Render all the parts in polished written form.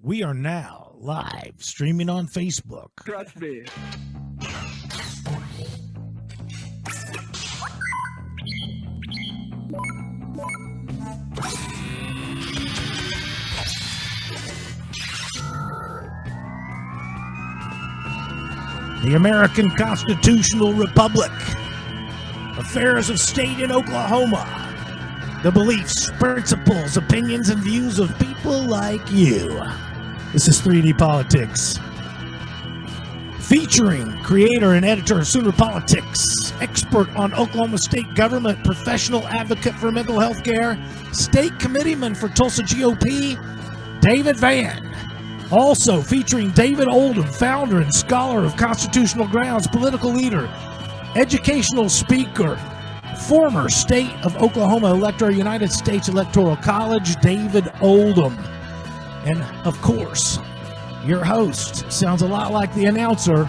We are now live streaming on Facebook. Trust me. The American Constitutional Republic. Affairs of state in Oklahoma. The beliefs, principles, opinions, and views of people like you. This is 3D Politics. Featuring creator and editor of Sooner Politics, expert on Oklahoma state government, professional advocate for mental health care, state committeeman for Tulsa GOP, David Van. Also featuring David Oldham, founder and scholar of Constitutional Grounds, political leader, educational speaker, former state of Oklahoma elector, United States Electoral College, David Oldham. And, of course, your host sounds a lot like the announcer,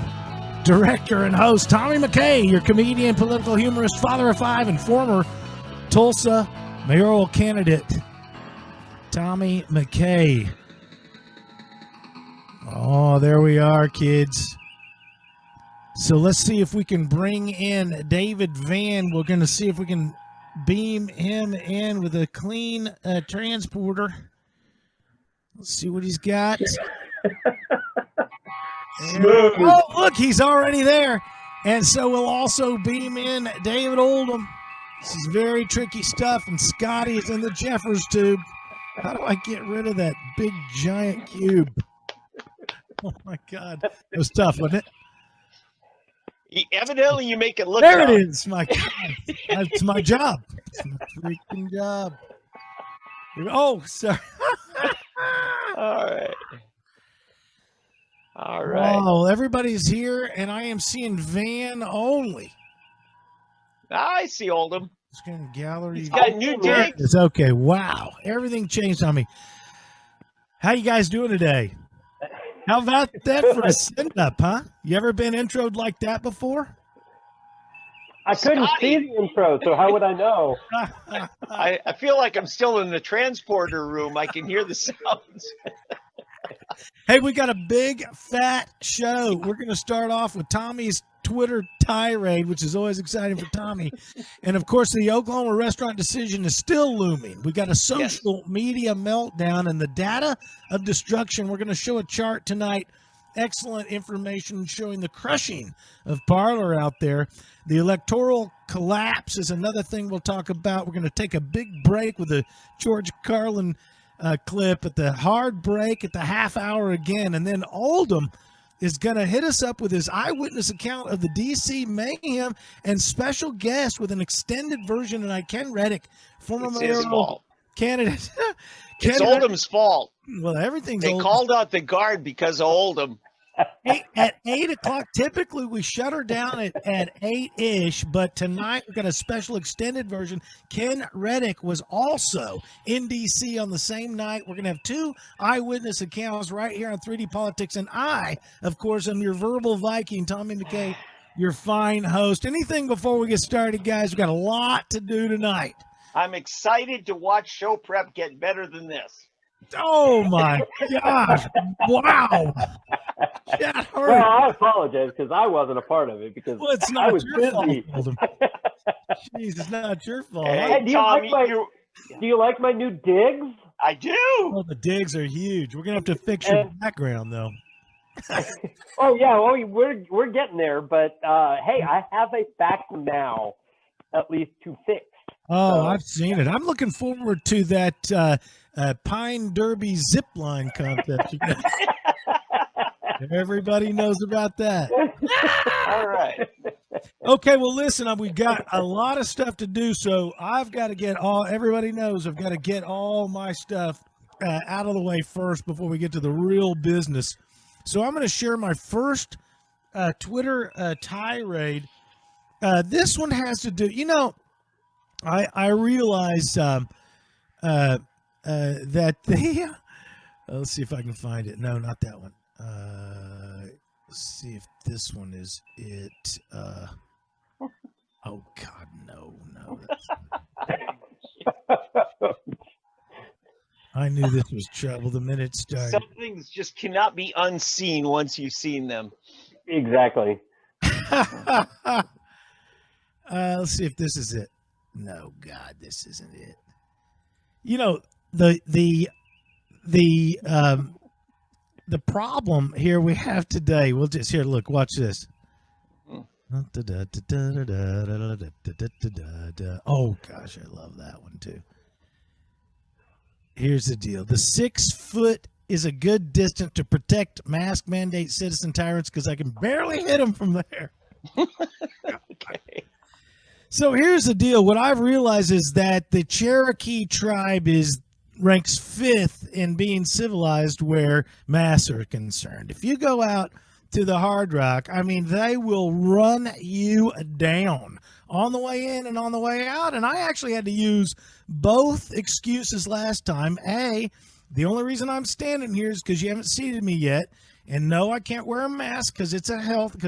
director, and host, Tommy McKay, your comedian, political humorist, father of five, and former Tulsa Mayoral Candidate, Tommy McKay. Oh, there we are, kids. So let's see if we can bring in David Van. We're going to see if we can beam him in with a clean transporter. Let's see what he's got. Oh, look, he's already there. And so we'll also beam in David Oldham. This is very tricky stuff, and Scotty is in the Jeffers tube. How do I get rid of that big, giant cube? Oh, my God. It was tough, wasn't it? Evidently, you make it look there tough. It is, my God. It's my job. It's my freaking job. Oh, sorry. All right. All right. Oh, everybody's here, and I am seeing Van only. I see Oldham. It's going to gallery. He's got new digs. It's okay. Wow. Everything changed on me. How you guys doing today? How about that for a send-up, huh? You ever been introed like that before? I couldn't see the intro, so how would I know? I feel like I'm still in the transporter room. I can hear the sounds. Hey, we got a big, fat show. We're going to start off with Tommy's Twitter tirade, which is always exciting for Tommy. And, of course, the Oklahoma restaurant decision is still looming. We got a social media meltdown and the data of destruction. We're going to show a chart tonight. Excellent information showing the crushing of Parler out there. The electoral collapse is another thing we'll talk about. We're going to take a big break with a George Carlin clip at the hard break at the half hour again. And then Oldham is going to hit us up with his eyewitness account of the D.C. mayhem and special guest with an extended version tonight, Ken Reddick, former mayoral candidate. It's Oldham's fault. Well, everything's They called out the guard because of Oldham. At 8 o'clock, typically we shut her down at 8-ish, but tonight we've got a special extended version. Ken Reddick was also in D.C. on the same night. We're going to have two eyewitness accounts right here on 3D Politics, and I, of course, am your verbal Viking, Tommy McKay, your fine host. Anything before we get started, guys? We've got a lot to do tonight. I'm excited to watch show prep get better than this. Oh, my gosh. Wow. Well, I apologize because I wasn't a part of it because it's not I was your busy. fault. Jeez, it's not your fault. Hey, do Tommy, you like my new digs? I do. Oh, the digs are huge. We're going to have to fix your background, though. Oh, yeah. Well, we're getting there. But, hey, I have a back now, at least to fix. Oh, so, I've seen it. I'm looking forward to that Pine Derby zip line contest. Everybody knows about that. All right. Okay, well, listen, we've got a lot of stuff to do, so I've got to get everybody knows I've got to get all my stuff out of the way first before we get to the real business. So I'm going to share my first Twitter tirade. This one has to do, I realize that let's see if I can find it. No, not that one. Let's see if this one is it. Oh God, no. I knew this was trouble the minute it started. Some things just cannot be unseen once you've seen them. Exactly. Let's see if this is it. No, God, this isn't it. You know, the problem here we have today. We'll just here. Look, watch this. Oh gosh, I love that one too. Here's the deal. The 6 foot is a good distance to protect mask mandate citizen tyrants because I can barely hit them from there. Okay. So here's the deal. What I've realized is that the Cherokee tribe ranks 5th in being civilized where masks are concerned. If you go out to the Hard Rock, I mean, they will run you down on the way in and on the way out. And I actually had to use both excuses last time. A, the only reason I'm standing here is because you haven't seated me yet. And no, I can't wear a mask because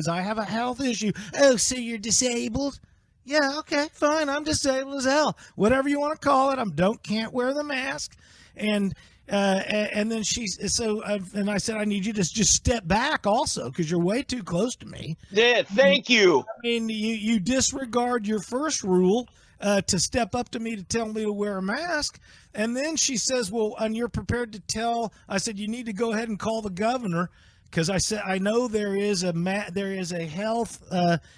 I have a health issue. Oh, so you're disabled? Yeah, okay, fine. I'm disabled as hell. Whatever you want to call it, can't wear the mask. And then and I said, I need you to just step back also because you're way too close to me. Yeah, thank you. I mean, you disregard your first rule to step up to me to tell me to wear a mask. And then she says, well, and you're prepared to tell, I said, you need to go ahead and call the governor because I said, I know there is a health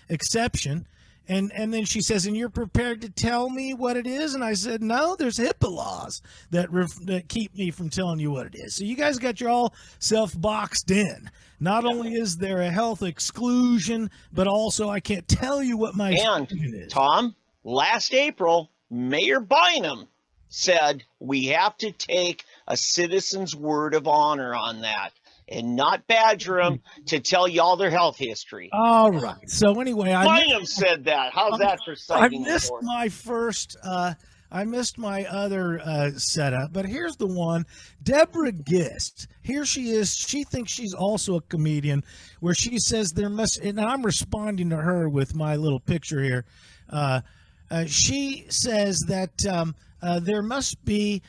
exception. And then she says, and you're prepared to tell me what it is? And I said, no, there's HIPAA laws that keep me from telling you what it is. So you guys got your all self-boxed in. Not only is there a health exclusion, but also I can't tell you what my exclusion is. Tom, last April, Mayor Bynum said we have to take a citizen's word of honor on that and not badger them to tell you all their health history. All right. So anyway, Bynum said that. How's that for citing? I missed my other setup, but here's the one. Deborah Gist. Here she is. She thinks she's also a comedian, where she says there must, and I'm responding to her with my little picture here. She says that there must be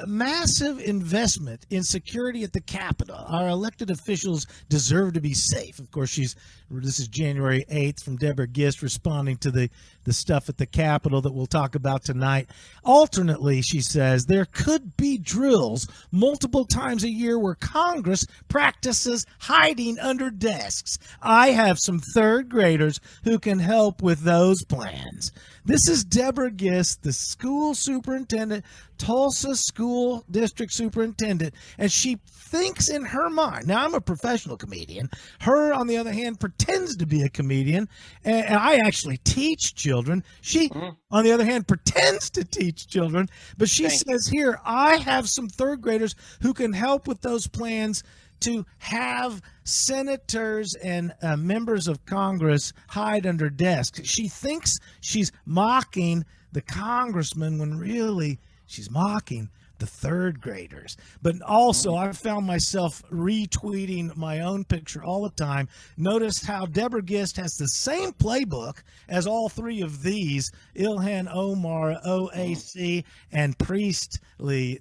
massive investment in security at the Capitol. Our elected officials deserve to be safe. Of course, this is January 8th from Deborah Gist responding to the stuff at the Capitol that we'll talk about tonight. Alternately, she says, there could be drills multiple times a year where Congress practices hiding under desks. I have some third graders who can help with those plans. This is Deborah Gist, the school superintendent, Tulsa School District Superintendent, and she thinks in her mind, now I'm a professional comedian, her on the other hand pretends to be a comedian, and I actually teach children. She on the other hand pretends to teach children, but she says here, I have some third graders who can help with those plans to have senators and members of Congress hide under desks. She thinks she's mocking the congressman when really she's mocking the third graders. But also, I found myself retweeting my own picture all the time. Notice how Deborah Gist has the same playbook as all three of these, Ilhan Omar, OAC, and Priestley.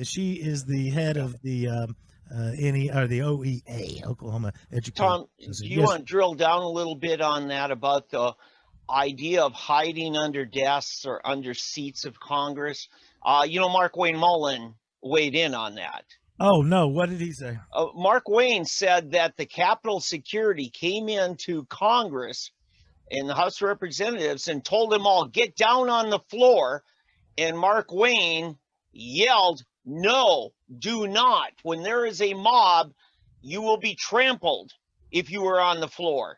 She is the head of the the OEA, Oklahoma Education. Tom, do you want to drill down a little bit on that about the idea of hiding under desks or under seats of Congress? Mark Wayne Mullen weighed in on that. Oh, no. What did he say? Mark Wayne said that the Capitol security came into Congress in the House of Representatives and told them all, get down on the floor. And Mark Wayne yelled, no, do not. When there is a mob, you will be trampled if you are on the floor.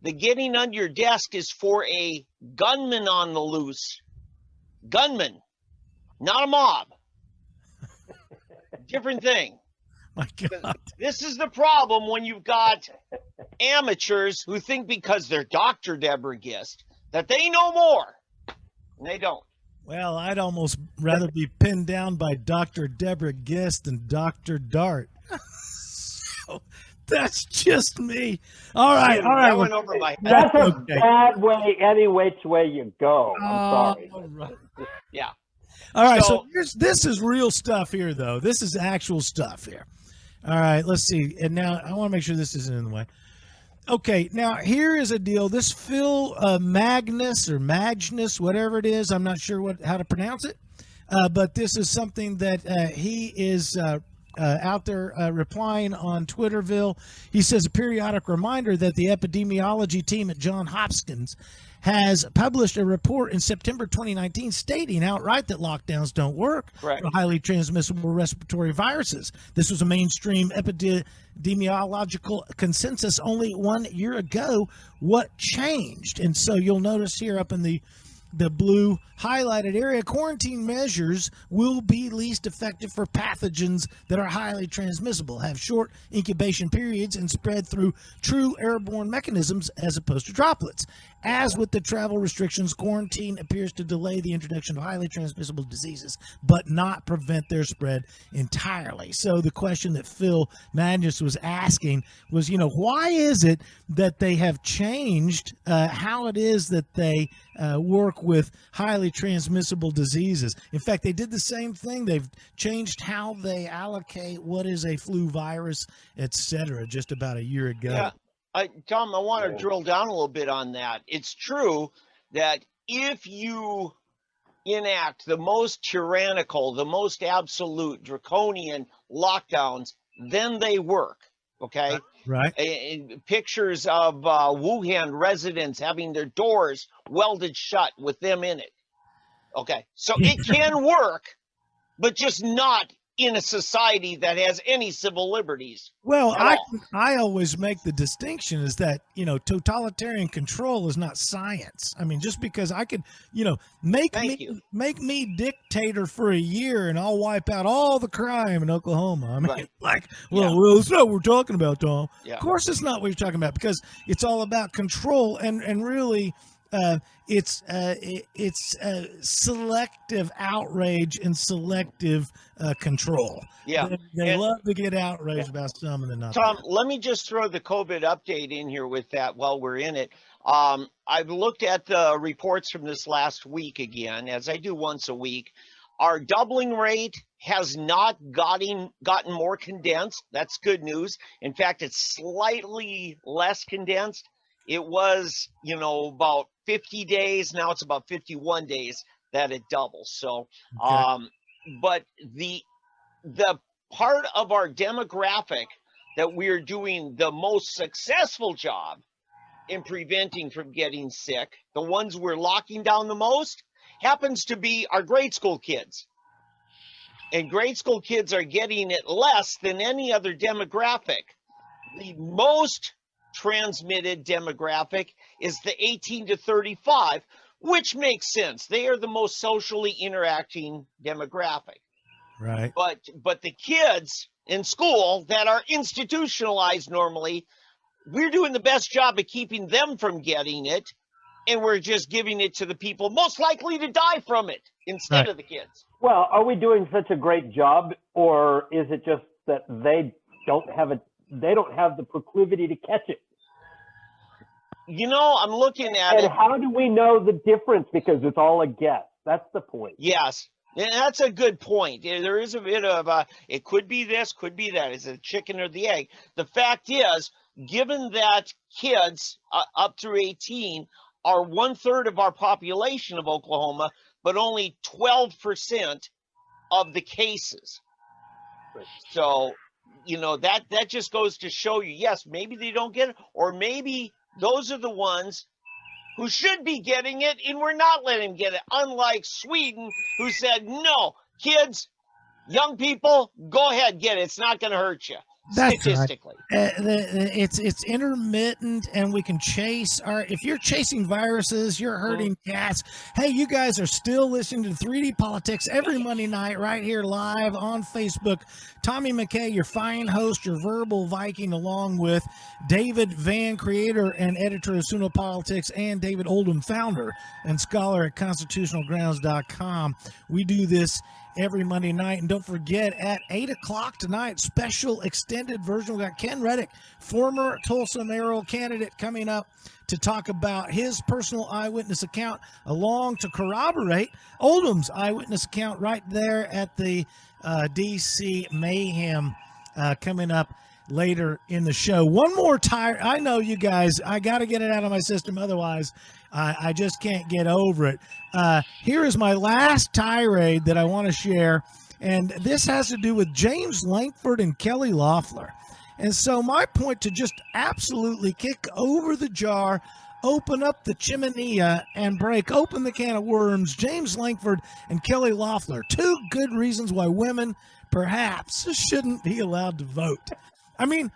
The getting under your desk is for a gunman on the loose. Gunman, not a mob. Different thing. My God. This is the problem when you've got amateurs who think because they're Dr. Deborah Gist that they know more. And they don't. Well, I'd almost rather be pinned down by Dr. Deborah Gist than Dr. Dart. So that's just me. All right. That went over my head. That's a bad way, any which way you go. I'm sorry. All right. Yeah. All right, so So this is real stuff here, though. This is actual stuff here. All right, let's see. And now I want to make sure this isn't in the way. Okay, now here is a deal. This Phil Magnus or Magnus, whatever it is, I'm not sure how to pronounce it, but this is something that he is out there replying on Twitterville. He says a periodic reminder that the epidemiology team at Johns Hopkins has published a report in September 2019 stating outright that lockdowns don't work Correct. for highly transmissible respiratory viruses. This was a mainstream epidemiological consensus only 1 year ago. What changed? And so you'll notice here up in the blue highlighted area, quarantine measures will be least effective for pathogens that are highly transmissible, have short incubation periods, and spread through true airborne mechanisms as opposed to droplets. As with the travel restrictions, quarantine appears to delay the introduction of highly transmissible diseases, but not prevent their spread entirely. So the question that Phil Magnus was asking was, why is it that they have changed how it is that they work with highly transmissible diseases? In fact, they did the same thing. They've changed how they allocate what is a flu virus, etc., just about a year ago. Yeah. Tom, I want to drill down a little bit on that. It's true that if you enact the most tyrannical, the most absolute draconian lockdowns, then they work. Okay. Right. Pictures of Wuhan residents having their doors welded shut with them in it. Okay. So it can work, but just not in a society that has any civil liberties. Well, I always make the distinction is that, totalitarian control is not science. I mean, just because I could, make me dictator for a year and I'll wipe out all the crime in Oklahoma. I mean, Right. well, that's not what we're talking about, Tom. Yeah. Of course it's not what you're talking about, because it's all about control and really it's selective outrage and selective control. Yeah. They love to get outraged about some and then not. Tom, let me just throw the COVID update in here with that while we're in it. I've looked at the reports from this last week again, as I do once a week. Our doubling rate has not gotten more condensed. That's good news. In fact, it's slightly less condensed. It was, about 50 days. Now it's about 51 days that it doubles. So, Okay. but the part of our demographic that we're doing the most successful job in preventing from getting sick, the ones we're locking down the most, happens to be our grade school kids. And grade school kids are getting it less than any other demographic. The most transmitted demographic is the 18 to 35, which makes sense. They are the most socially interacting demographic. Right. But the kids in school that are institutionalized normally, we're doing the best job of keeping them from getting it, and we're just giving it to the people most likely to die from it instead of the kids. Well, are we doing such a great job, or is it just that they don't have the proclivity to catch it? I'm looking at And it. how do we know the difference? Because it's all a guess. That's the point. Yes. And that's a good point. There is a bit of it could be this, could be that. Is it a chicken or the egg? The fact is, given that kids up through 18 are 1/3 of our population of Oklahoma, but only 12% of the cases. Right. So, that just goes to show you, yes, maybe they don't get it, or maybe those are the ones who should be getting it, and we're not letting them get it, unlike Sweden, who said, no, kids, young people, go ahead, get it. It's not going to hurt you. That's statistically. Right. It's intermittent, and we can chase if you're chasing viruses, you're hurting cats. Hey, you guys are still listening to 3D Politics every Monday night right here live on Facebook. Tommy McKay, your fine host, your verbal Viking, along with David Van, creator and editor of Suno Politics, and David Oldham, founder and scholar at constitutionalgrounds.com. We do this every Monday night. And don't forget, at 8 o'clock tonight, special extended version. We got Ken Reddick, former Tulsa Mayoral Candidate, coming up to talk about his personal eyewitness account, along to corroborate Oldham's eyewitness account right there at the D.C. Mayhem coming up later in the show. One more tire. I know you guys, I got to get it out of my system. Otherwise, I just can't get over it. Here is my last tirade that I want to share. And this has to do with James Lankford and Kelly Loeffler. And so my point, to just absolutely kick over the jar, open up the chimenea, and break open the can of worms. James Lankford and Kelly Loeffler, two good reasons why women perhaps shouldn't be allowed to vote. I mean,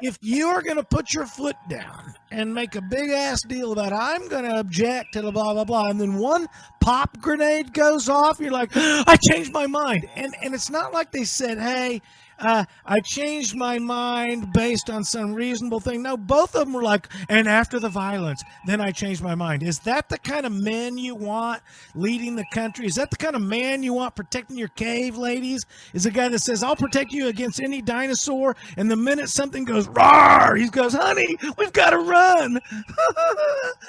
if you are going to put your foot down and make a big ass deal about, I'm going to object to the blah, blah, blah, and then one pop grenade goes off, you're like, I changed my mind. And it's not like they said, hey, I changed my mind based on some reasonable thing. No, both of them were like, and after the violence, then I changed my mind. Is that the kind of men you want leading the country? Is that the kind of man you want protecting your cave, ladies? Is a guy that says, I'll protect you against any dinosaur, and the minute something goes, roar, he goes, honey, we've got to run.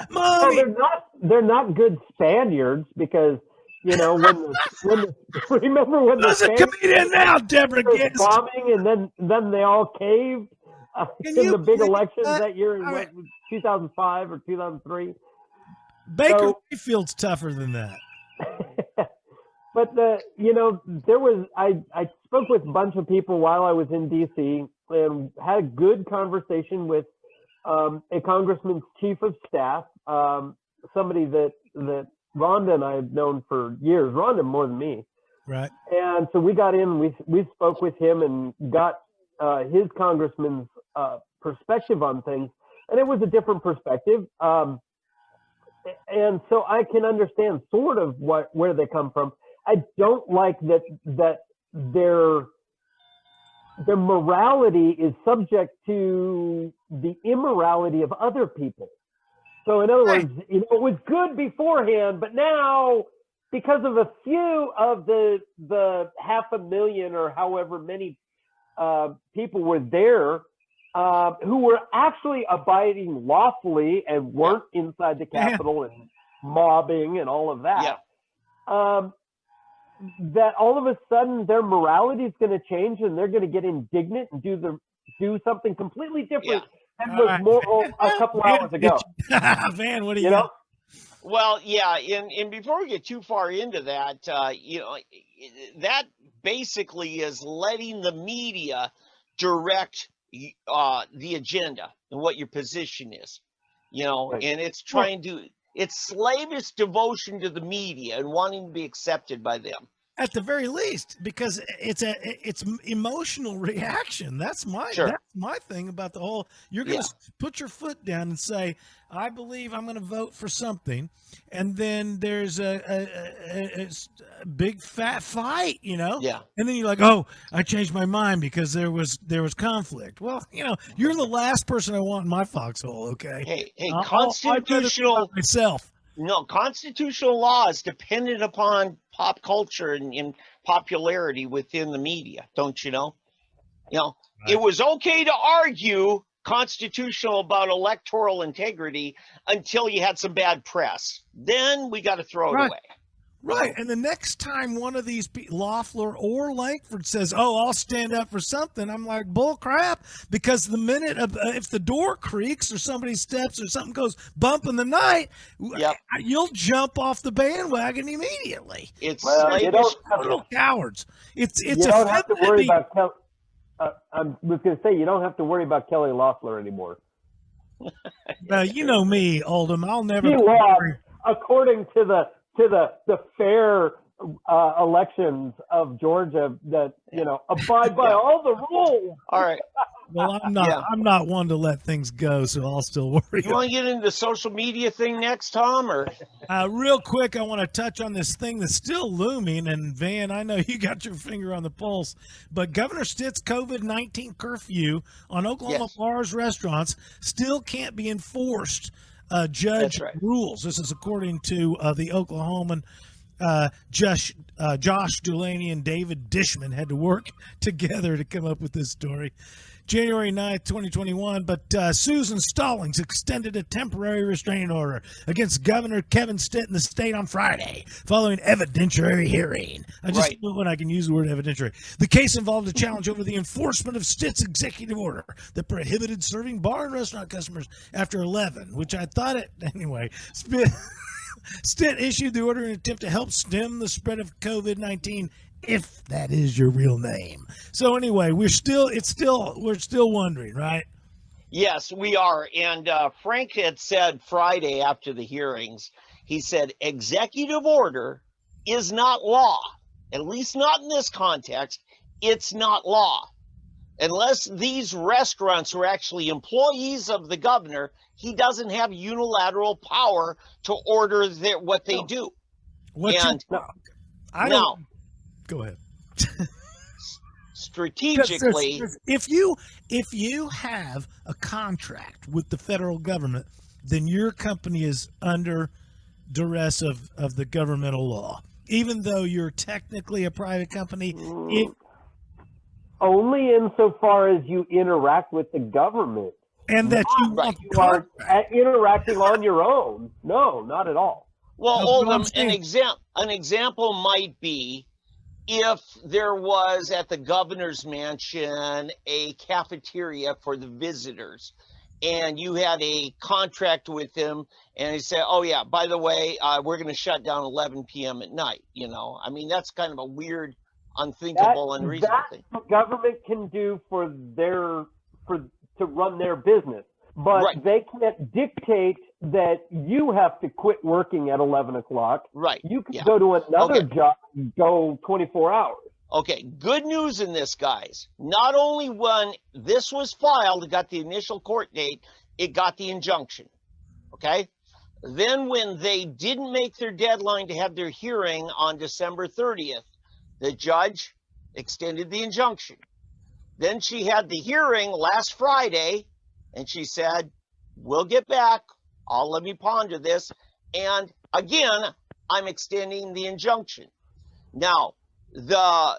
Mommy. Well, they're not good Spaniards, because when remember when There's a comedian now, Deborah Gibbs, bombing, and then they all caved in the big elections that year in 2005 or 2003. Baker Mayfield's tougher than that. But I spoke with a bunch of people while I was in DC and had a good conversation with a congressman's chief of staff, somebody that Rhonda and I have known for years. Rhonda more than me. Right. And so we got in, we spoke with him and got his congressman's perspective on things. And it was a different perspective. And so I can understand sort of where they come from. I don't like that their morality is subject to the immorality of other people. So in other words, it was good beforehand, but now, because of a few of the 500,000 or however many people were there who were actually abiding lawfully and weren't inside the Capitol and mobbing and all of that, that all of a sudden their morality is going to change and they're going to get indignant and do something completely different. That was more a couple hours ago. Van, what do you know? Well, yeah, and before we get too far into that, that basically is letting the media direct the agenda and what your position is, and it's it's slavish devotion to the media and wanting to be accepted by them. At the very least, because it's emotional reaction. That's my thing about the whole. You're going to put your foot down and say, I believe I'm going to vote for something, and then there's a big fat fight, Yeah. And then you're like, oh, I changed my mind because there was conflict. Well, you're the last person I want in my foxhole. Okay. Hey, constitutional myself. No, constitutional law is dependent upon pop culture and popularity within the media, don't you know? It was okay to argue constitutional about electoral integrity until you had some bad press. Then we got to throw it away. Right. And the next time one of these Loeffler or Lankford says, oh, I'll stand up for something, I'm like, bull crap. Because the minute if the door creaks or somebody steps or something goes bump in the night, you'll jump off the bandwagon immediately. It's little cowards. You don't have to worry about Kelly. I was going to say, you don't have to worry about Kelly Loeffler anymore. You know me, Oldham. I'll never. He lost, according to the fair elections of Georgia that abide by all the rules. All right. Well, I'm not one to let things go, so I'll still worry. You want to get into the social media thing next, Tom? Or real quick, I want to touch on this thing that's still looming. And Van, I know you got your finger on the pulse, but Governor Stitt's COVID-19 curfew on Oklahoma bars, restaurants still can't be enforced. Judge rules. This is according to the Oklahoman. Josh Delaney and David Dishman had to work together to come up with this story. January 9th, 2021, but Susan Stallings extended a temporary restraining order against Governor Kevin Stitt in the state on Friday following evidentiary hearing. I just love when I can use the word evidentiary. The case involved a challenge over the enforcement of Stitt's executive order that prohibited serving bar and restaurant customers after 11, which I thought anyway. Stitt issued the order in an attempt to help stem the spread of COVID-19, if that is your real name. So anyway, we're still wondering, right? Yes, we are. And Frank had said Friday after the hearings, he said executive order is not law, at least not in this context. It's not law. Unless these restaurants were actually employees of the governor, he doesn't have unilateral power to order what they do. Go ahead. Strategically, if you have a contract with the federal government, then your company is under duress of the governmental law, even though you're technically a private company. Only insofar as you interact with the government. And that you are interacting on your own. No, not at all. Well, an example might be if there was at the governor's mansion a cafeteria for the visitors, and you had a contract with him, and he said, "Oh yeah, by the way, we're going to shut down 11 p.m. at night." You know, I mean, that's kind of a weird, unthinkable, unreasonable thing. That's what government can do to run their business, but they can't dictate that you have to quit working at 11 o'clock. Right. You can go to another job and go 24 hours. Okay. Good news in this, guys. Not only when this was filed, it got the initial court date, it got the injunction. Okay. Then when they didn't make their deadline to have their hearing on December 30th, the judge extended the injunction. Then she had the hearing last Friday, and she said, "We'll get back. Let me ponder this." And again, I'm extending the injunction. Now, the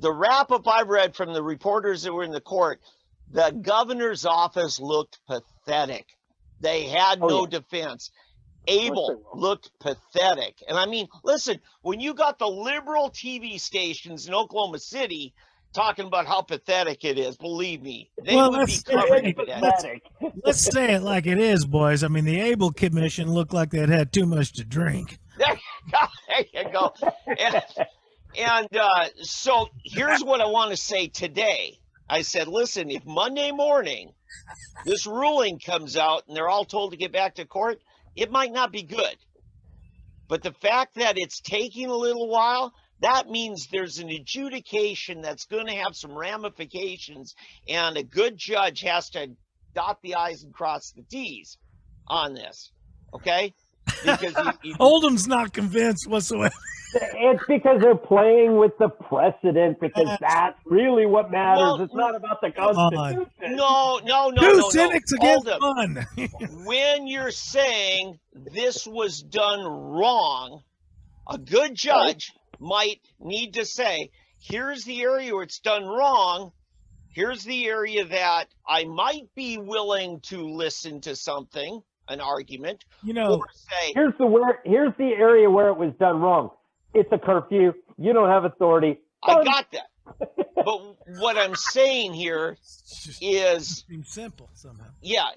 wrap-up I've read from the reporters that were in the court, the governor's office looked pathetic. They had no defense. Abel looked pathetic. And I mean, listen, when you got the liberal TV stations in Oklahoma City talking about how pathetic it is, believe me, they would be covered in pathetic. Let's say it like it is, boys. I mean, the Abel Commission looked like they'd had too much to drink. There you go. And so here's what I want to say today. I said, listen, if Monday morning this ruling comes out and they're all told to get back to court, it might not be good. But the fact that it's taking a little while, that means there's an adjudication that's going to have some ramifications, and a good judge has to dot the I's and cross the T's on this, okay? Because Oldham's not convinced whatsoever. It's because they're playing with the precedent, because that's really what matters. Well, it's not about the Constitution. No. Two cynics against one. When you're saying this was done wrong, a good judge might need to say, here's the area where it's done wrong. Here's the area that I might be willing to listen to something, an argument. Or say, here's the area where it was done wrong. It's a curfew. You don't have authority. I got that. But what I'm saying here is simple somehow. Yeah,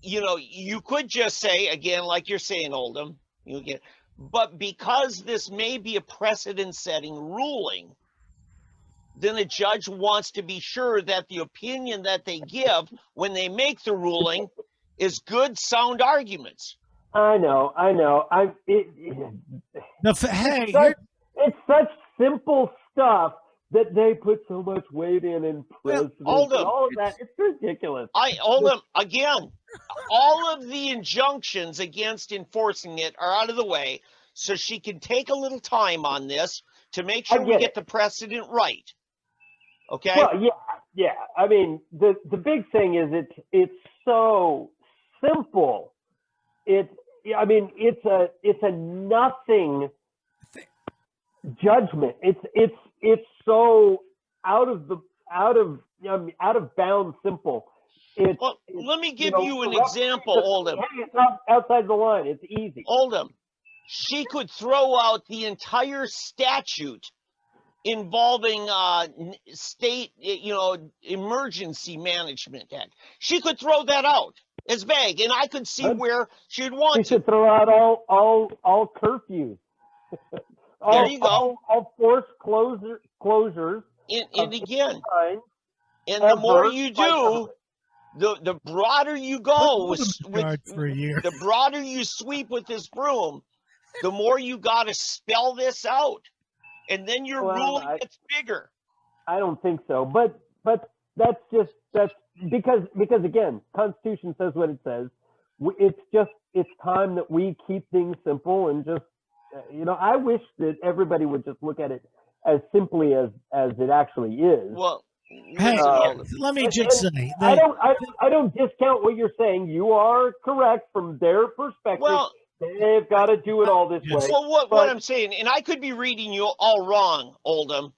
you could just say, again, like you're saying, Oldham, but because this may be a precedent-setting ruling, then a judge wants to be sure that the opinion that they give when they make the ruling is good, sound arguments. I know. It's such simple stuff that they put so much weight in precedent and all of that. It's ridiculous. Again, all of the injunctions against enforcing it are out of the way, so she can take a little time on this to make sure we get the precedent right. Okay? Well, yeah. I mean, the big thing is it's so simple. It's a nothing judgment. It's so out of bounds simple. Well, let me give you an example, Oldham. Hey, it's not outside the line. It's easy. Oldham, she could throw out the entire statute involving state, emergency management act. She could throw that out. It's vague, and I could see where she'd want to. She should throw out all curfews. There you go. All forced closures. And again, and the more you do, the broader you go the broader you sweep with this broom, the more you got to spell this out, and then your ruling gets bigger. I don't think so, but that's because again, Constitution says what it says. It's time that we keep things simple and just I wish that everybody would just look at it as simply as it actually is. Well, hey, let me just say, I don't discount what you're saying. You are correct from their perspective. Well, they've got to do it all this way. Well, what I'm saying, and I could be reading you all wrong, Oldham.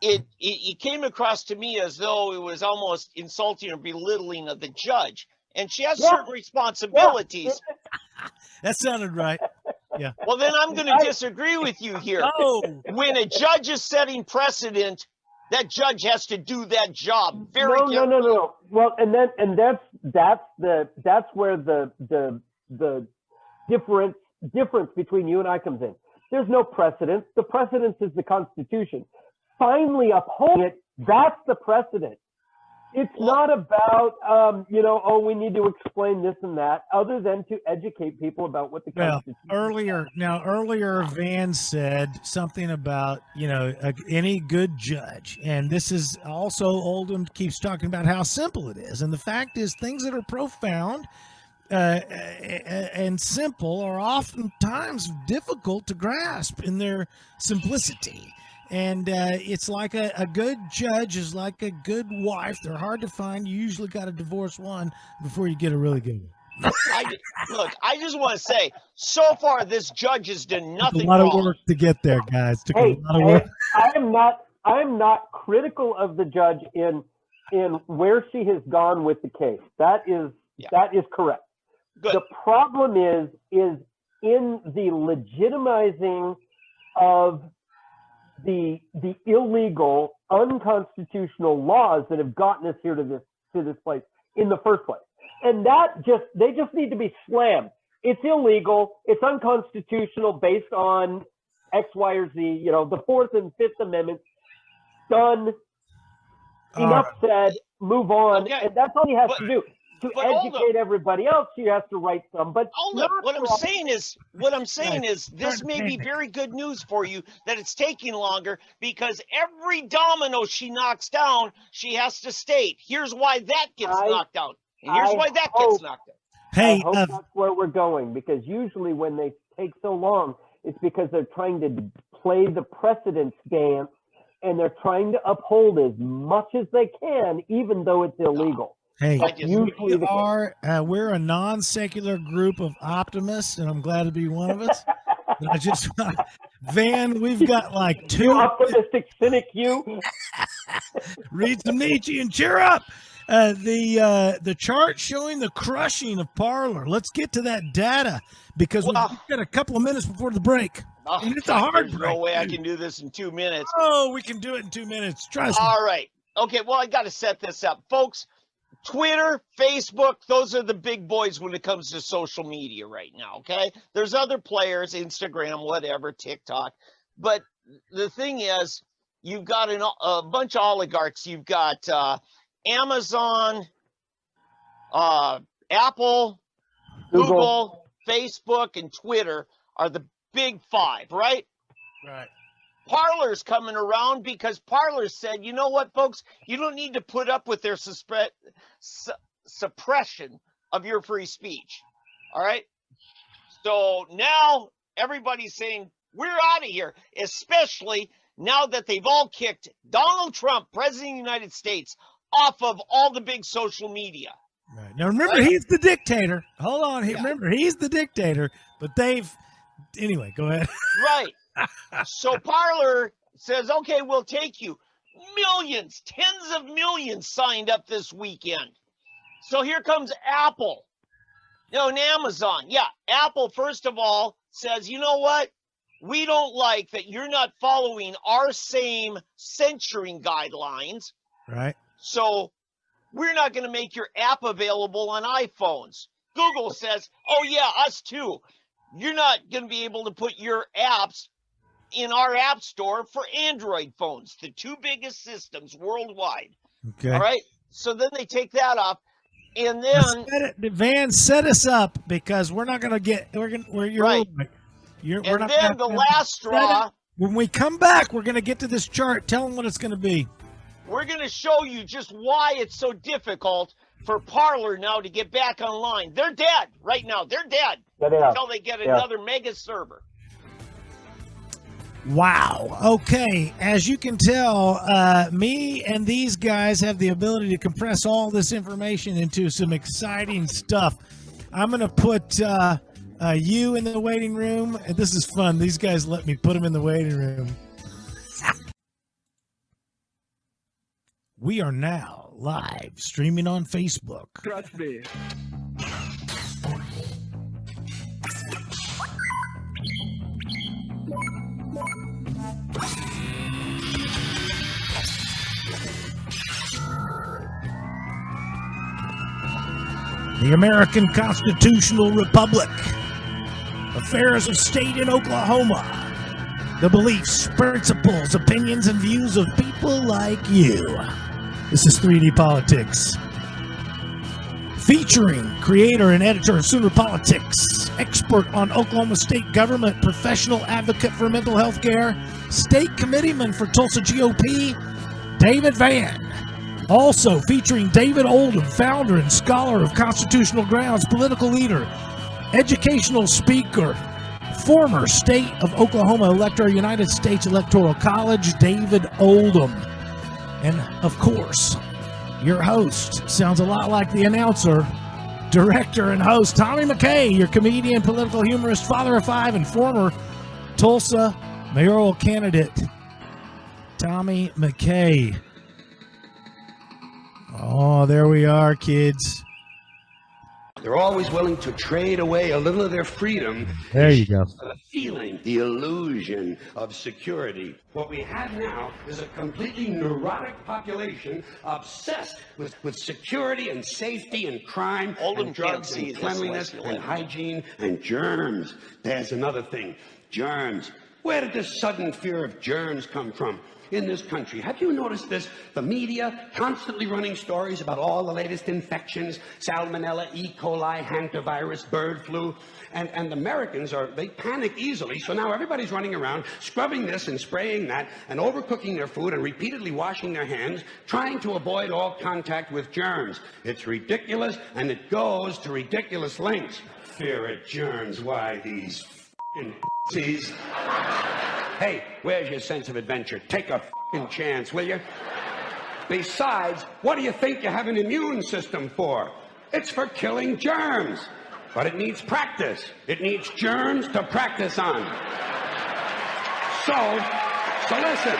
It came across to me as though it was almost insulting or belittling of the judge, and she has certain responsibilities. Yeah. That sounded right. Yeah. Well, then I'm going to disagree with you here. Oh. When a judge is setting precedent, that judge has to do that job very carefully. No. Well, and that's where the difference between you and I comes in. There's no precedent. The precedent is the Constitution. Finally upholding it, that's the precedent. It's not about, we need to explain this and that, other than to educate people about what the Constitution earlier Van said something about, any good judge. And this is also, Oldham keeps talking about how simple it is. And the fact is, things that are profound and simple are oftentimes difficult to grasp in their simplicity. And it's like a good judge is like a good wife. They're hard to find. You usually got to divorce one before you get a really good one. I just want to say, so far this judge has done nothing wrong. A lot wrong. of work to get there, guys. Took a lot of work. I am not critical of the judge in where she has gone with the case. That is correct. Good. The problem is in the legitimizing of the illegal, unconstitutional laws that have gotten us here to this place in the first place. And they just need to be slammed. It's illegal. It's unconstitutional based on X, Y, or Z. The Fourth and Fifth Amendments. Done. Enough said. Move on. Okay. And that's all he has to do. To educate educate everybody else, she has to write some. But what I'm saying is this may be very good news for you that it's taking longer, because every domino she knocks down, she has to state, here's why that gets knocked out, and here's why that gets knocked out. Hey, I hope that's where we're going, because usually when they take so long, it's because they're trying to play the precedence dance, and they're trying to uphold as much as they can, even though it's illegal. Hey, we're a non-secular group of optimists, and I'm glad to be one of us. But Van, we've got like two. You optimistic cynic, you. Read some Nietzsche and cheer up. The chart showing the crushing of Parler. Let's get to that data, because we've got a couple of minutes before the break. And it's a hard break. No way I can do this in 2 minutes. Oh, we can do it in 2 minutes. Trust me. All right. Okay, well, I got to set this up. Folks, Twitter, Facebook, those are the big boys when it comes to social media right now, okay? There's other players, Instagram, whatever, TikTok. But the thing is, you've got a bunch of oligarchs. You've got Amazon, Apple, Google, Facebook, and Twitter are the big five, right? Right. Parler's coming around because Parler said, you know what, folks? You don't need to put up with their suppression of your free speech. All right? So now everybody's saying, we're out of here, especially now that they've all kicked Donald Trump, President of the United States, off of all the big social media. Right. Now, remember, he's the dictator. Hold on. Remember, he's the dictator, but anyway, go ahead. Right. So Parler says, okay, we'll take you. Millions, tens of millions signed up this weekend. So here comes Apple. No, and Amazon. Yeah, Apple, first of all, says, you know what? We don't like that you're not following our same censoring guidelines. Right. So we're not going to make your app available on iPhones. Google says, oh, yeah, us too. You're not going to be able to put your apps in our app store for Android phones, the two biggest systems worldwide. Okay. All right. So then they take that off. And then Van, set us up because we're not going to get, you're right. We're And not then the last straw. When we come back, we're going to get to this chart. Tell them what it's going to be. We're going to show you just why it's so difficult for Parler now to get back online. They're dead right now. They're dead until they get another mega server. Wow. Okay. As you can tell, me and these guys have the ability to compress all this information into some exciting stuff. I'm going to put you in the waiting room. And this is fun. These guys let me put them in the waiting room. We are now live streaming on Facebook. Trust me. The American Constitutional Republic. Affairs of state in Oklahoma. The beliefs, principles, opinions, and views of people like you. This is 3D Politics. Featuring creator and editor of Sooner Politics, expert on Oklahoma state government, professional advocate for mental health care, state committeeman for Tulsa GOP, David Van. Also featuring David Oldham, founder and scholar of Constitutional Grounds, political leader, educational speaker, former state of Oklahoma elector, United States Electoral College, David Oldham. And, of course, your host sounds a lot like the announcer, director, and host, Tommy McKay, your comedian, political humorist, father of five, and former Tulsa mayoral candidate, Tommy McKay. Oh, there we are, kids. They're always willing to trade away a little of their freedom. There you go. The feeling, the illusion of security. What we have now is a completely neurotic population obsessed with security and safety and crime and drugs and cleanliness and hygiene and germs. There's another thing, germs. Where did this sudden fear of germs come from? In this country. Have you noticed this? The media constantly running stories about all the latest infections, salmonella, E. coli, hantavirus, bird flu, and Americans they panic easily, so now everybody's running around scrubbing this and spraying that and overcooking their food and repeatedly washing their hands, trying to avoid all contact with germs. It's ridiculous, and it goes to ridiculous lengths. Fear of germs, why these f***ing pussies? Hey, where's your sense of adventure? Take a fucking chance, will you? Besides, what do you think you have an immune system for? It's for killing germs. But it needs practice. It needs germs to practice on. So listen.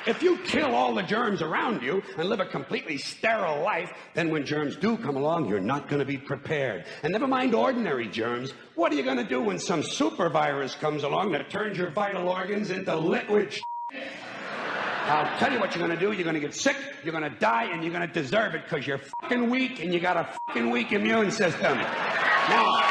If you kill all the germs around you and live a completely sterile life, then when germs do come along, you're not going to be prepared. And never mind ordinary germs, what are you going to do when some super virus comes along that turns your vital organs into liquid shit? I'll tell you what you're going to do. You're going to get sick, you're going to die, and you're going to deserve it because you're fucking weak and you got a fucking weak immune system. Now,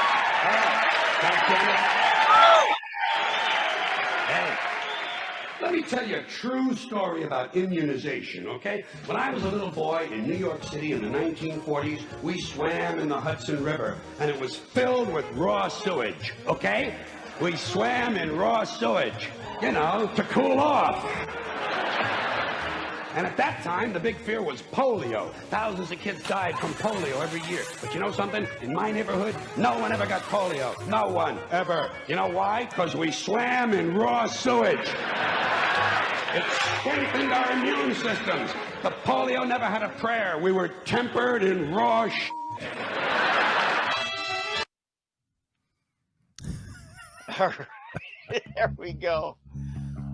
let me tell you a true story about immunization, okay? When I was a little boy in New York City in the 1940s, we swam in the Hudson River, and it was filled with raw sewage, okay? We swam in raw sewage, you know, to cool off. And at that time, the big fear was polio. Thousands of kids died from polio every year. But you know something? In my neighborhood, no one ever got polio. No one, ever. You know why? Because we swam in raw sewage. It strengthened our immune systems. The polio never had a prayer. We were tempered in raw shit. There we go.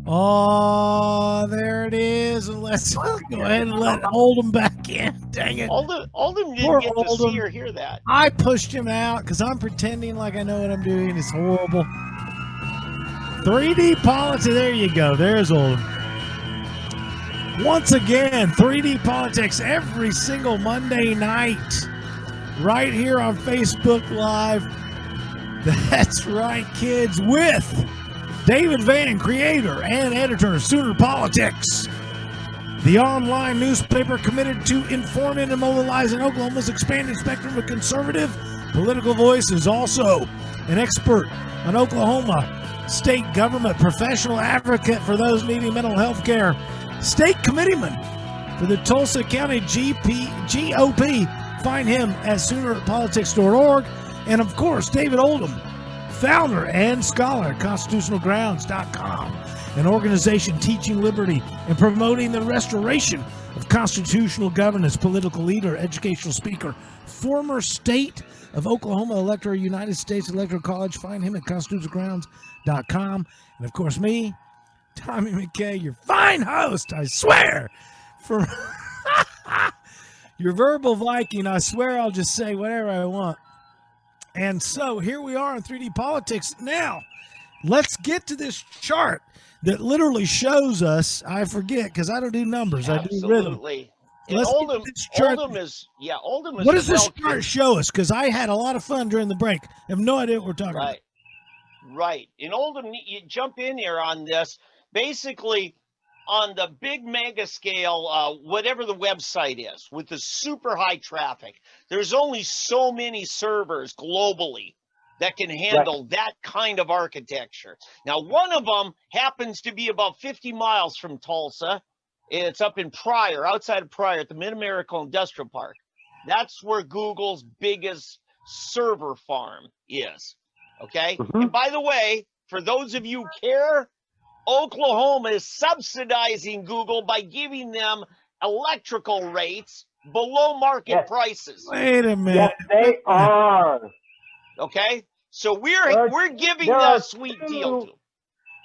Oh, there it is. Let's go ahead and let Oldham back in. Dang it. Oldham Poor didn't get to Oldham. see or hear that. I pushed him out because I'm pretending like I know what I'm doing. It's horrible. 3D politics. There you go. There's Oldham. Once again, 3D politics every single Monday night, right here on Facebook Live. That's right, kids, with David Van, creator and editor of Sooner Politics, the online newspaper committed to informing and mobilizing Oklahoma's expanding spectrum of conservative political voices. Also, an expert on Oklahoma state government, professional advocate for those needing mental health care, state committeeman for the Tulsa County GOP. Find him at SoonerPolitics.org. And, of course, David Oldham, founder and scholar at ConstitutionalGrounds.com, an organization teaching liberty and promoting the restoration of constitutional governance, political leader, educational speaker, former state of Oklahoma elector, United States Electoral College. Find him at ConstitutionalGrounds.com. And, of course, me, Tommy McKay, your fine host, I swear, for your verbal Viking. I swear I'll just say whatever I want. And so here we are in 3D politics. Now, let's get to this chart that literally shows us, I forget because I don't do numbers, Absolutely. I do rhythm. And Oldham is what does this chart show us? Because I had a lot of fun during the break. I have no idea what we're talking about. Right. In Oldham, you jump in here on this. Basically, on the big mega scale, whatever the website is, with the super high traffic, there's only so many servers globally that can handle that kind of architecture. Now, one of them happens to be about 50 miles from Tulsa. It's up in Pryor, outside of Pryor at the Mid-America Industrial Park. That's where Google's biggest server farm is. Okay? And by the way, for those of you who care, Oklahoma is subsidizing Google by giving them electrical rates below market prices. Wait a minute. Yes, they are. Okay? So we're giving them a sweet deal to them.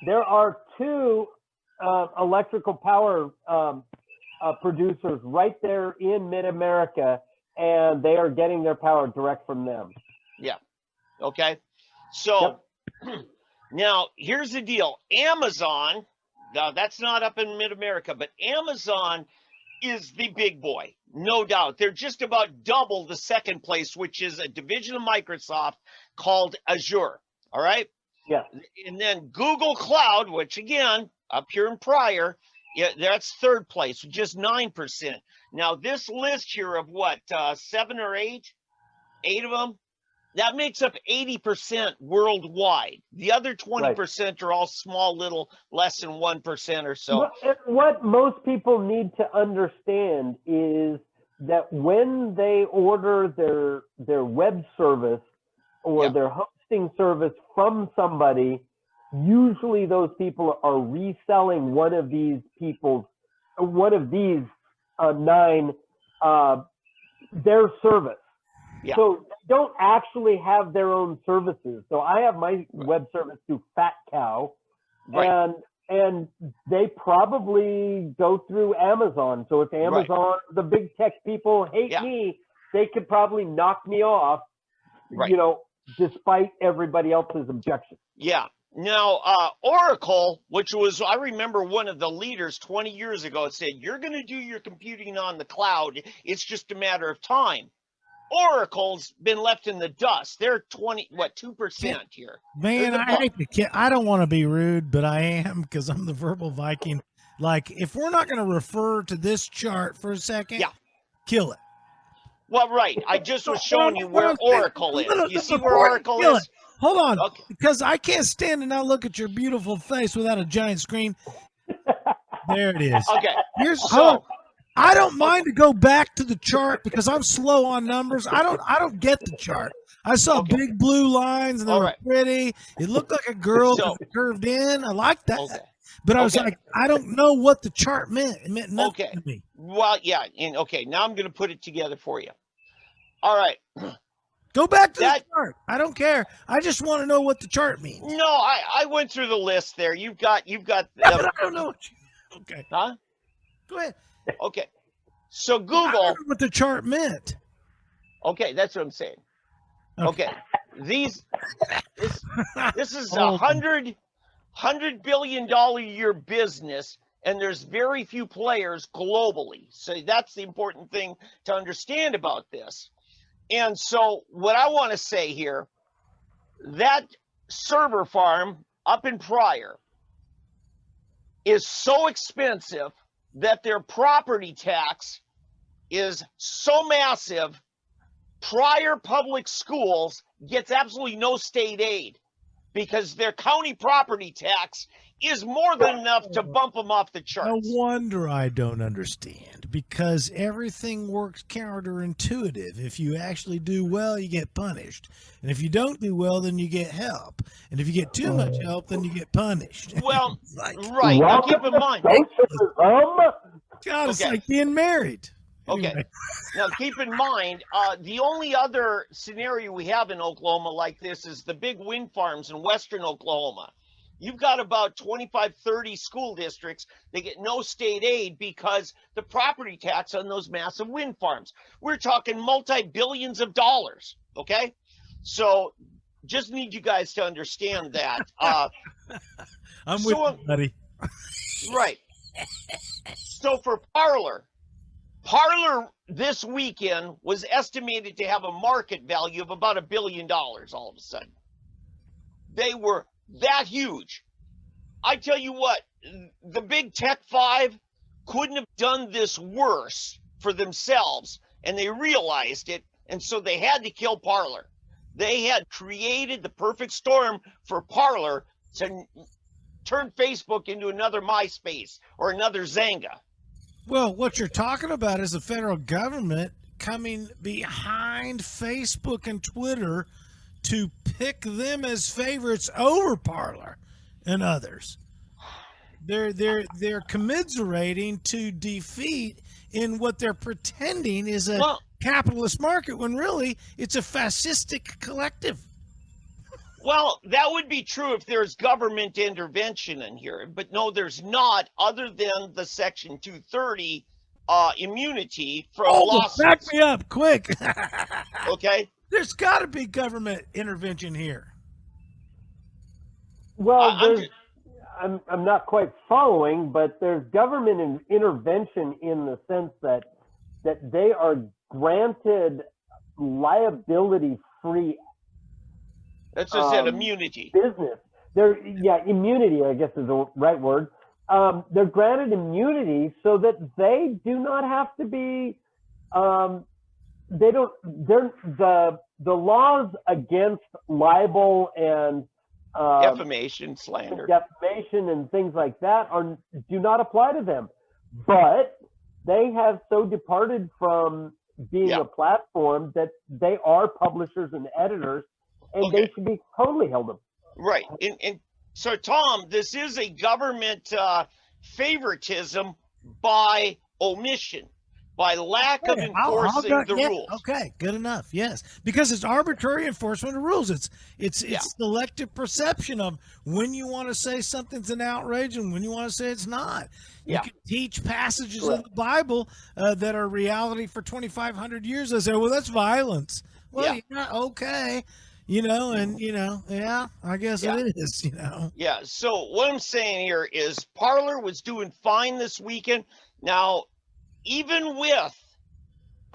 There are two electrical power producers right there in Mid-America, and they are getting their power direct from them. Yeah. Okay? So now here's the deal. Amazon, now that's not up in Mid-America, but Amazon is the big boy, no doubt. They're just about double the second place, which is a division of Microsoft called Azure. All right? Yeah. And then Google Cloud, which again, up here in Pryor, that's third place, just 9%. Now, this list here of what, 7 or 8 of them, that makes up 80% worldwide. The other 20% are all small, little, less than 1% or so. What most people need to understand is that when they order their web service or their hosting service from somebody, usually those people are reselling one of these 9 their service. Yeah. So they don't actually have their own services. So I have my web service through Fat Cow, and they probably go through Amazon. So if Amazon, the big tech people hate me, they could probably knock me off, despite everybody else's objections. Yeah. Now, Oracle, which was, I remember one of the leaders 20 years ago said, you're going to do your computing on the cloud. It's just a matter of time. Oracle's been left in the dust. They're 2% here. Man, I hate the kid. I don't want to be rude, but I am because I'm the verbal Viking. Like, if we're not going to refer to this chart for a second, kill it. Well, right. I just was showing you where Oracle is. You see where Oracle is? Hold on, because I can't stand to now look at your beautiful face without a giant screen. There it is. Okay. I don't mind to go back to the chart because I'm slow on numbers. I don't get the chart. I saw big blue lines and they were pretty. It looked like a girl curved in. I like that. But I was like, I don't know what the chart meant. It meant nothing to me. Well, yeah. Now I'm going to put it together for you. All right. Go back to that the chart. I don't care. I just want to know what the chart means. no, I went through the list there. You've got But I don't know. Okay. huh? Go ahead. Okay. So I don't Google. know what the chart meant. Okay, that's what I'm saying. Okay. This is Oh. $100 billion a year business, and there's very few players globally. So that's the important thing to understand about this. And so what I want to say here, that server farm up in Pryor is so expensive that their property tax is so massive, Pryor Public Schools gets absolutely no state aid because their county property tax is more than enough to bump them off the No charts. wonder I don't understand, because everything works counterintuitive. If you actually do well, you get punished. And if you don't do well, then you get help. And if you get too much help, then you get punished. Well, Like, right. Now keep in mind. Socialism. God, it's Okay. like being married. Okay. Anyway. Now, keep in mind, the only other scenario we have in Oklahoma like this is the big wind farms in western Oklahoma. You've got about 25, 30 school districts that get no state aid because the property tax on those massive wind farms. We're talking multi-billions of dollars, okay? So just need you guys to understand that. I'm So, with you, buddy. Right. So for Parler this weekend was estimated to have a market value of about $1 billion all of a sudden. They were that huge. I tell you what, the big tech five couldn't have done this worse for themselves, and they realized it, and so they had to kill Parler. They had created the perfect storm for Parler to turn Facebook into another MySpace or another Zanga. Well, what you're talking about is the federal government coming behind Facebook and Twitter to pick them as favorites over Parler and others. They're commiserating to defeat in what they're pretending is a capitalist market when really it's a fascistic collective. Well, that would be true if there's government intervention in here, but no, there's not, other than the Section 230 immunity from lawsuits. Back me up, quick. Okay. There's got to be government intervention here. Well, I'm not quite following, but there's government intervention in the sense that they are granted liability-free. That's just said immunity. Business. Immunity, I guess is the right word. They're granted immunity so that they do not have to be. The laws against libel and Defamation, slander. defamation, and things like that do not apply to them. But they have so departed from being a platform that they are publishers and editors. And they should be totally held up. Right. And so, Tom, this is a government favoritism by omission, by lack of enforcing the rules. Okay, good enough. Yes, because it's arbitrary enforcement of rules. It's selective perception of when you want to say something's an outrage and when you want to say it's not. You can teach passages of the Bible that are reality for 2,500 years. I say, well, that's violence. Well, okay. I guess it is, Yeah, so what I'm saying here is Parler was doing fine this weekend. Now, even with,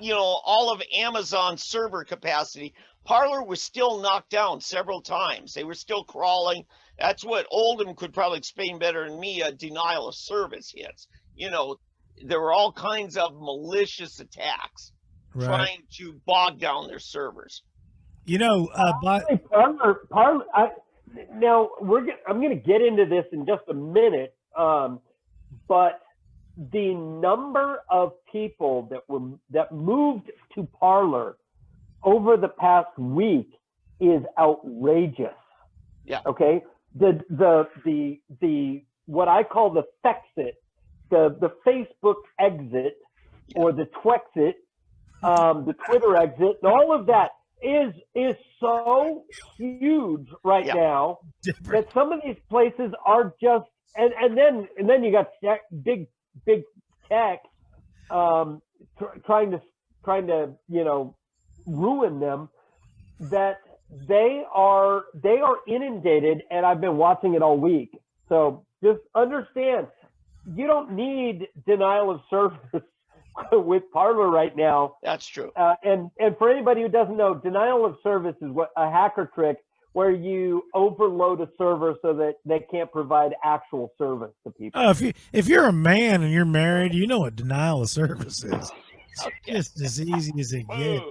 all of Amazon's server capacity, Parler was still knocked down several times. They were still crawling. That's what Oldham could probably explain better than me, denial of service hits. There were all kinds of malicious attacks trying to bog down their servers. Parler. Now I'm going to get into this in just a minute, but the number of people that moved to Parler over the past week is outrageous. Yeah. Okay. The what I call the Fexit, the Facebook exit, or the Twexit, the Twitter exit, and all of that. is so huge right now that some of these places are just and then you got big tech trying to ruin them, that they are inundated, and I've been watching it all week. So just understand, you don't need denial of service with Parler right now. That's true. And for anybody who doesn't know, denial of service is a hacker trick where you overload a server so that they can't provide actual service to people. If you're a man and you're married, you know what denial of service is. It's just as easy as it gets.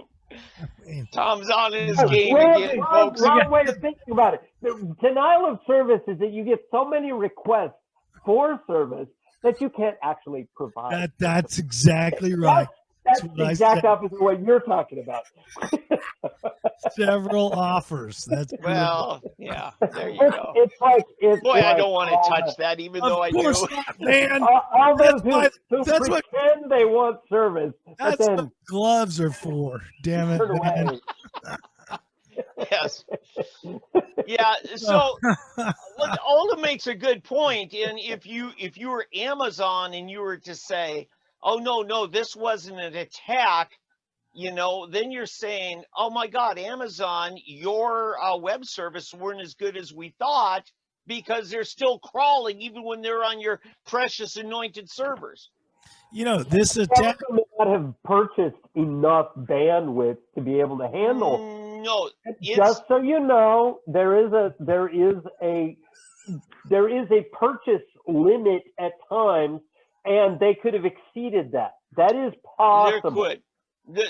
Tom's on his game again, folks. Wrong way of thinking about it. The denial of service is that you get so many requests for service that you can't actually provide. That's exactly right. That's the exact opposite of what you're talking about. Several offers. That's yeah. There you go. It's Boy, like I don't want to touch that, even though I do. Not, man. All those who pretend they want service. That's what gloves are for. Damn it, man. Yes. Yeah. So Alda makes a good point. And if you were Amazon and you were to say, oh no, this wasn't an attack, then you're saying, oh my God, Amazon, your web service weren't as good as we thought, because they're still crawling even when they're on your precious anointed servers. This attack may not have purchased enough bandwidth to be able to handle. No, just so you know, there is a purchase limit at times, and they could have exceeded that. That is possible. There could.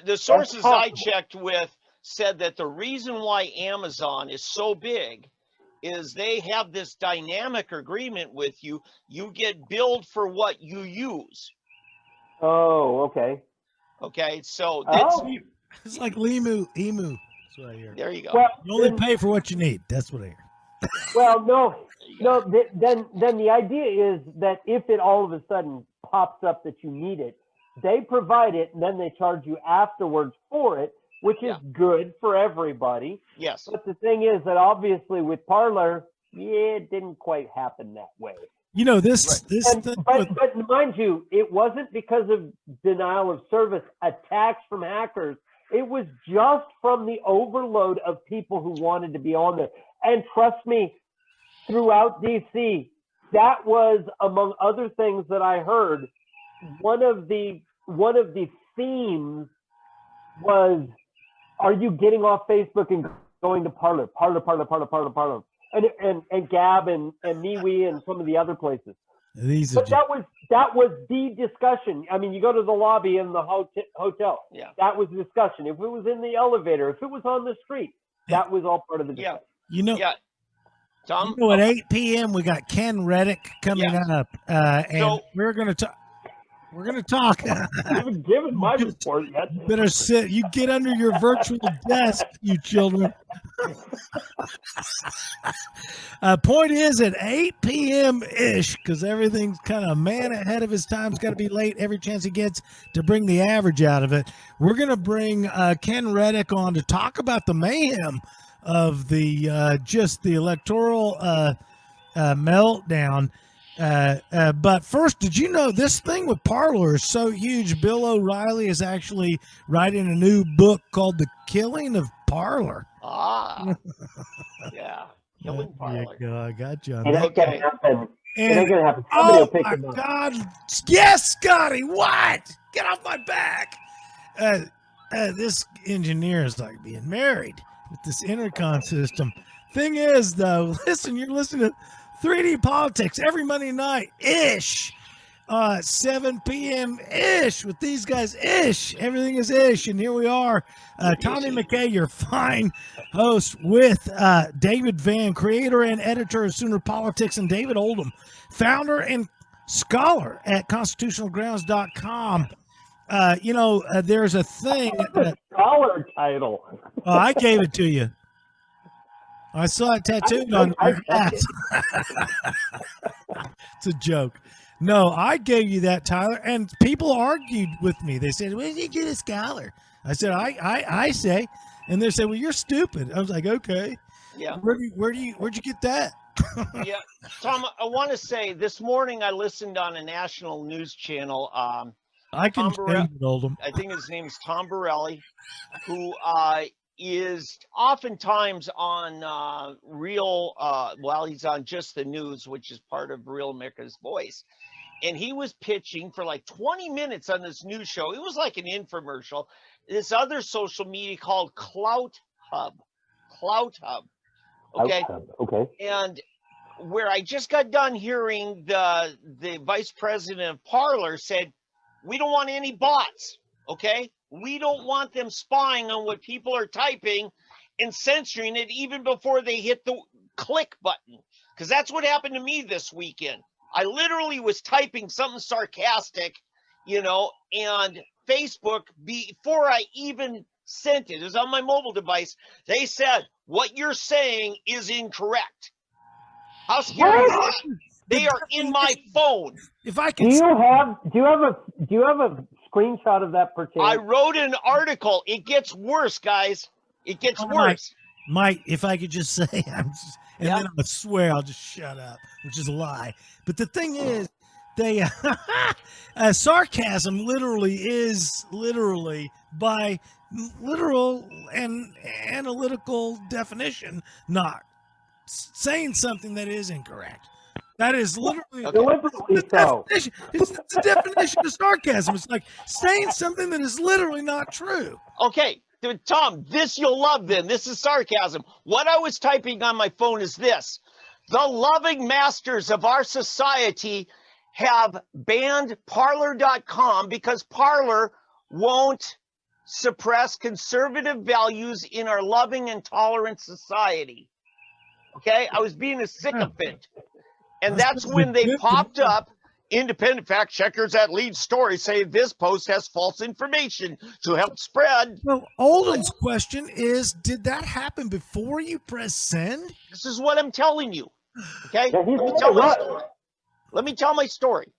The sources I checked with said that the reason why Amazon is so big is they have this dynamic agreement with you. You get billed for what you use. Oh, okay. Okay, so it's like emu. That's what I hear. There you go. Well, you only pay for what you need. That's what I hear. Well, no. Then the idea is that if it all of a sudden pops up that you need it, they provide it, and then they charge you afterwards for it, which is good for everybody. Yes. But the thing is that obviously with Parler, it didn't quite happen that way. But mind you, it wasn't because of denial of service attacks from hackers. It was just from the overload of people who wanted to be on there. And trust me, throughout DC, that was, among other things that I heard, one of the themes was, are you getting off Facebook and going to Parler? Parler. And Gab and MeWe and some of the other places. That was the discussion. I mean, you go to the lobby in the hotel. Yeah. That was the discussion. If it was in the elevator, if it was on the street, that was all part of the discussion. Yeah. Tom? At 8 p.m. we got Ken Reddick coming up, and we're going to talk. We're going to talk. I haven't given my report yet. You better sit. You get under your virtual desk, you children. Point is, at 8 p.m.-ish, because everything's kind of man ahead of his time. He's got to be late every chance he gets to bring the average out of it. We're going to bring Ken Reddick on to talk about the mayhem of the just the electoral meltdown. But first, did you know this thing with Parler is so huge? Bill O'Reilly is actually writing a new book called The Killing of Parler. Yeah. Killing Parler. I got you on it that. ain't gonna happen. And, it ain't gonna happen. Somebody will pick my him up. God. Yes, Scotty. What? Get off my back. This engineer is like being married with this intercom system. Thing is, though, listen, you're listening to 3D Politics every Monday night-ish, 7 p.m.-ish with these guys-ish. Everything is ish, and here we are. Tommy McKay, your fine host, with David Vann, creator and editor of Sooner Politics, and David Oldham, founder and scholar at constitutionalgrounds.com. There's a thing. Scholar title. Oh, I gave it to you. I saw it tattooed on your hat. It's a joke. No, I gave you that, Tyler, and people argued with me. They said, "Where did you get a scholar?" I said, "I say And they say, well, you're stupid. I was like, okay. Yeah. Where'd you get that? Yeah. Tom, I want to say this morning I listened on a national news channel. I can Tom told him. I think his name is Tom Borelli, who is oftentimes on he's on Just the News, which is part of Real America's Voice. And he was pitching for like 20 minutes on this news show. It was like an infomercial. This other social media called Clout Hub. Okay. Okay. And where I just got done hearing the vice president of Parler said, we don't want any bots. Okay. We don't want them spying on what people are typing and censoring it even before they hit the click button. Because that's what happened to me this weekend. I literally was typing something sarcastic, and Facebook, before I even sent it was on my mobile device. They said, what you're saying is incorrect. How scary is that? They are in my phone. If I can, do you have a screenshot of that purchase? I wrote an article. It gets worse, guys. It gets worse. Mike, if I could just say, then I swear I'll just shut up, which is a lie. But the thing is, they sarcasm is literally by literal and analytical definition not saying something that is incorrect. That is literally deliberately so. It's the definition of sarcasm. It's like saying something that is literally not true. Okay. Tom, this you'll love then. This is sarcasm. What I was typing on my phone is this. The loving masters of our society have banned Parler.com because Parler won't suppress conservative values in our loving and tolerant society. Okay? I was being a sycophant. And that's when they popped up. Independent fact checkers at lead story say this post has false information to help spread. Well, Oldham's question is, did that happen before you press send? This is what I'm telling you. Okay? Yeah, Let me tell my story.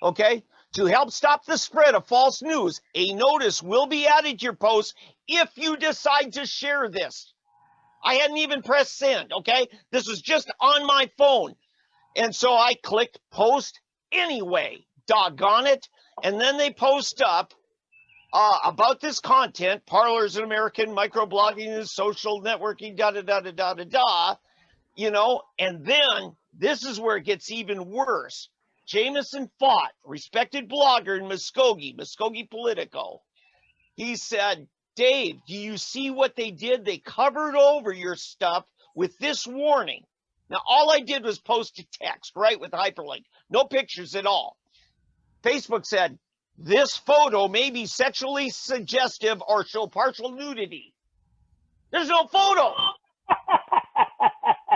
Okay? To help stop the spread of false news, a notice will be added to your post if you decide to share this. I hadn't even pressed send. Okay? This was just on my phone. And so I clicked post anyway, doggone it. And then they post up about this content. Parler is an American microblogging and social networking, and then this is where it gets even worse. Jameson Fott, respected blogger in Muskogee Politico. He said, Dave, do you see what they did? They covered over your stuff with this warning. Now, all I did was post a text, right, with hyperlink. No pictures at all. Facebook said, this photo may be sexually suggestive or show partial nudity. There's no photo.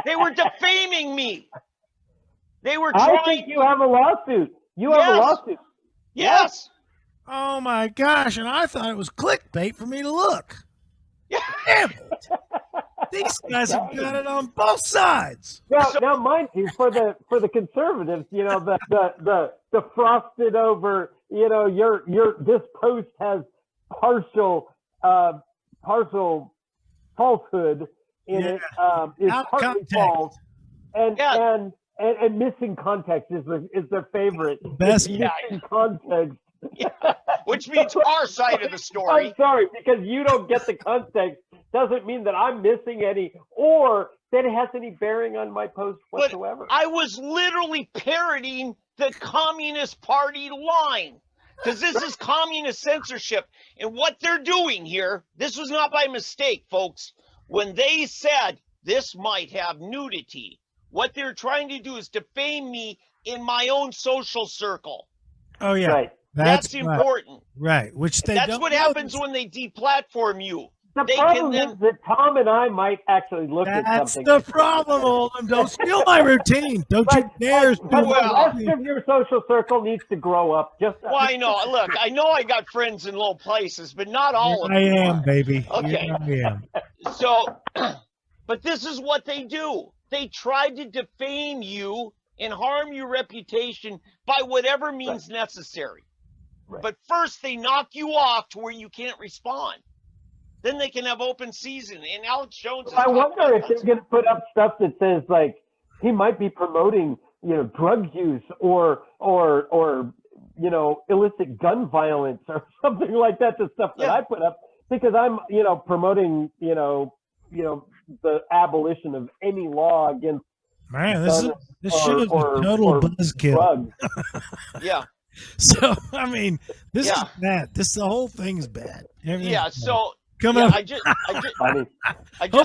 They were defaming me. They were trying. I think you have a lawsuit. You have a lawsuit. Yes. Oh, my gosh. And I thought it was clickbait for me to look. Damn it. These guys have got it on both sides. Now, mind you, for the conservatives, the frosted over, this post has partial falsehood in it. Is partly false, and missing context is their favorite. Best missing context. Which means our side of the story. I'm sorry, because you don't get the context doesn't mean that I'm missing any or that it has any bearing on my post whatsoever. But I was literally parroting the Communist Party line because this is communist censorship. And what they're doing here, this was not by mistake, folks. When they said this might have nudity, what they're trying to do is defame me in my own social circle. Oh, yeah. Right. That's important. Right. Which they That's what happens when they deplatform you. The problem is that Tom and I might actually look at something. That's the problem, Oldham. Don't steal my routine. Don't you dare steal the my rest of your social circle needs to grow up. Well, I know. Look, I know I got friends in low places, but not all of them. I am, baby. Okay. I am. So, but this is what they do. They try to defame you and harm your reputation by whatever means necessary. Right. But first, they knock you off to where you can't respond. then they can have open season. And Alex Jones is I wonder if talking they're going to put up stuff that says like he might be promoting, drug use or illicit gun violence or something like that. The stuff that I put up because I'm promoting the abolition of any law against this show is a total buzzkill. Yeah. So I mean, this is bad. The whole thing is bad. So coming up. I just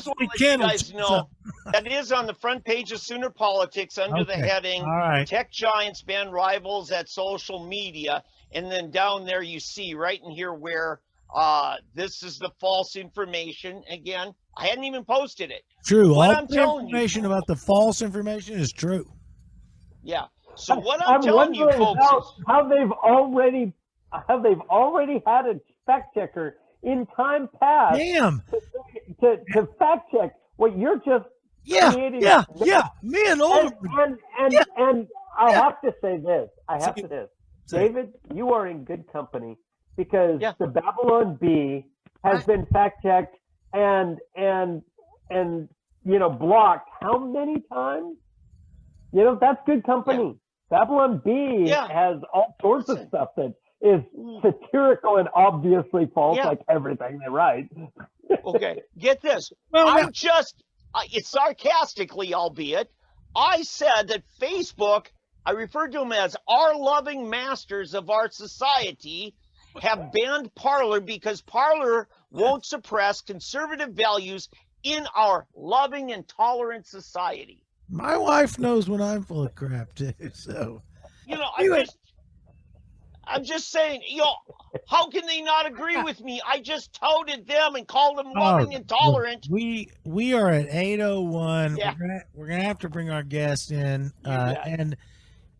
want to let you guys know that is on the front page of Sooner Politics under the heading Tech Giants Ban Rivals at Social Media. And then down there you see right in here where this is the false information. Again, I hadn't even posted it. True. All the information about the false information is true. Yeah. So what I'm telling you folks how they've already had a fact checker in time past to fact check what you're just creating. Me and Oldham. And I have to say this. David, you are in good company because the Babylon Bee has been fact checked and blocked how many times? That's good company. Babylon Bee has all sorts of stuff that is satirical and obviously false, like everything they write. Okay, get this. I'm just, it's sarcastically, albeit, I said that Facebook, I referred to them as our loving masters of our society, have banned Parler because Parler won't suppress conservative values in our loving and tolerant society. My wife knows when I'm full of crap too. So, I'm just saying, how can they not agree with me? I just touted them and called them loving and tolerant. Look, we are at 8:01. Yeah. We're gonna have to bring our guest in, and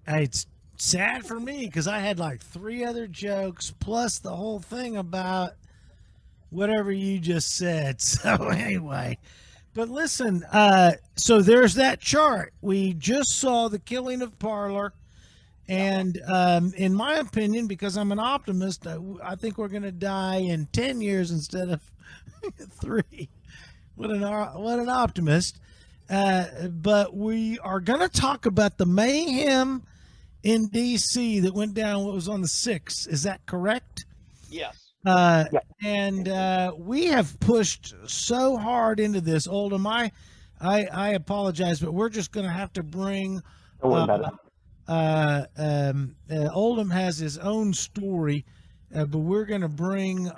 it's sad for me because I had like 3 other jokes plus the whole thing about whatever you just said. So anyway. But listen, so there's that chart. We just saw the killing of Parler. And in my opinion, because I'm an optimist, I think we're going to die in 10 years instead of 3. What an optimist. But we are going to talk about the mayhem in D.C. that went down, what was on the 6th. Is that correct? Yes. And we have pushed so hard into this. Oldham, I apologize, but we're just going to have to bring. Oldham has his own story, but we're going to bring.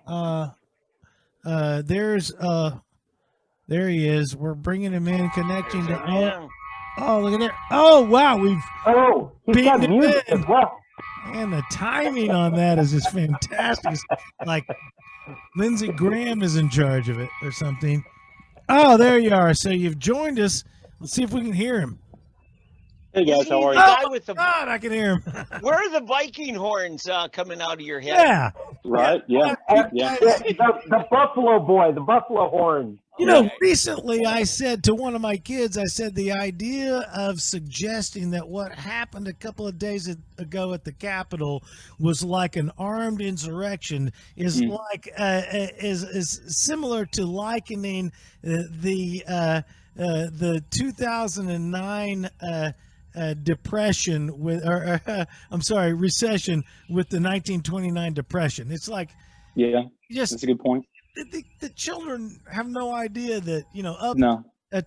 There he is. We're bringing him in, connecting to. Oh, look at there! Oh, wow, he's got music as well. And the timing on that is just fantastic. It's like Lindsey Graham is in charge of it or something. Oh, there you are. So you've joined us. Let's see if we can hear him. Hey guys, how are you? God, I can hear him. Where are the Viking horns coming out of your head? Yeah. Right? Yeah. The Buffalo boy, the Buffalo horn. Recently I said to one of my kids, I said the idea of suggesting that what happened a couple of days ago at the Capitol was like an armed insurrection is like is similar to likening the 2009 depression recession with the 1929 depression. It's like that's a good point. The children have no idea that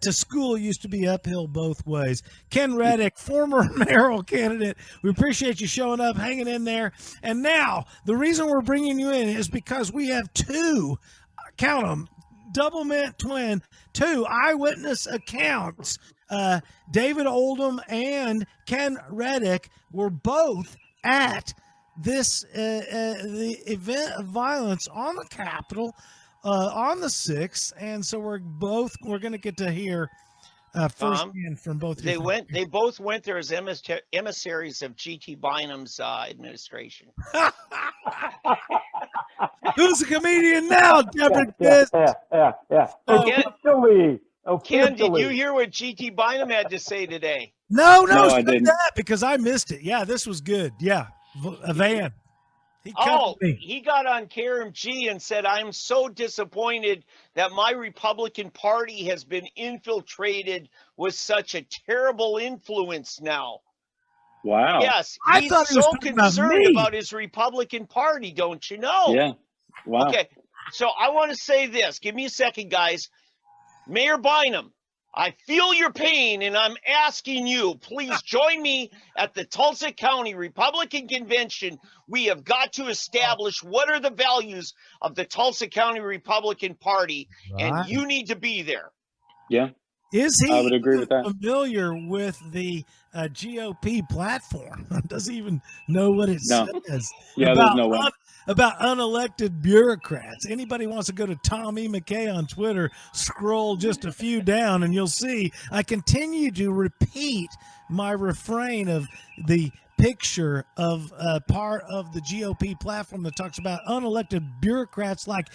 to school used to be uphill both ways. Ken Reddick, former mayoral candidate, we appreciate you showing up, hanging in there. And now the reason we're bringing you in is because we have 2, count them, double mint twin, 2 eyewitness accounts. David Oldham and Ken Reddick were both at this the event of violence on the Capitol on the 6th, and so we're going to get to hear firsthand from both. They both went there as emissaries of G.T. Bynum's administration. Who's a comedian now, Deborah? Yeah. Ken, did you hear what G.T. Bynum had to say today? No, I didn't. That because I missed it. Yeah, this was good. Yeah, a van. He got on KRMG and said, "I'm so disappointed that my Republican Party has been infiltrated with such a terrible influence now." Wow. Yes, I he's thought he was so talking about concerned me. about his Republican Party, don't you know? Yeah. Wow. Okay, so I want to say this. Give me a second, guys. Mayor Bynum, I feel your pain, and I'm asking you, please join me at the Tulsa County Republican Convention. We have got to establish what are the values of the Tulsa County Republican Party, and you need to be there. Yeah. Is he I would agree with that. familiar with the GOP platform? Does he even know what it says? Yeah, there's no way. About unelected bureaucrats. Anybody wants to go to Tommy McKay on Twitter, scroll just a few down, and you'll see I continue to repeat my refrain of the picture of part of the GOP platform that talks about unelected bureaucrats like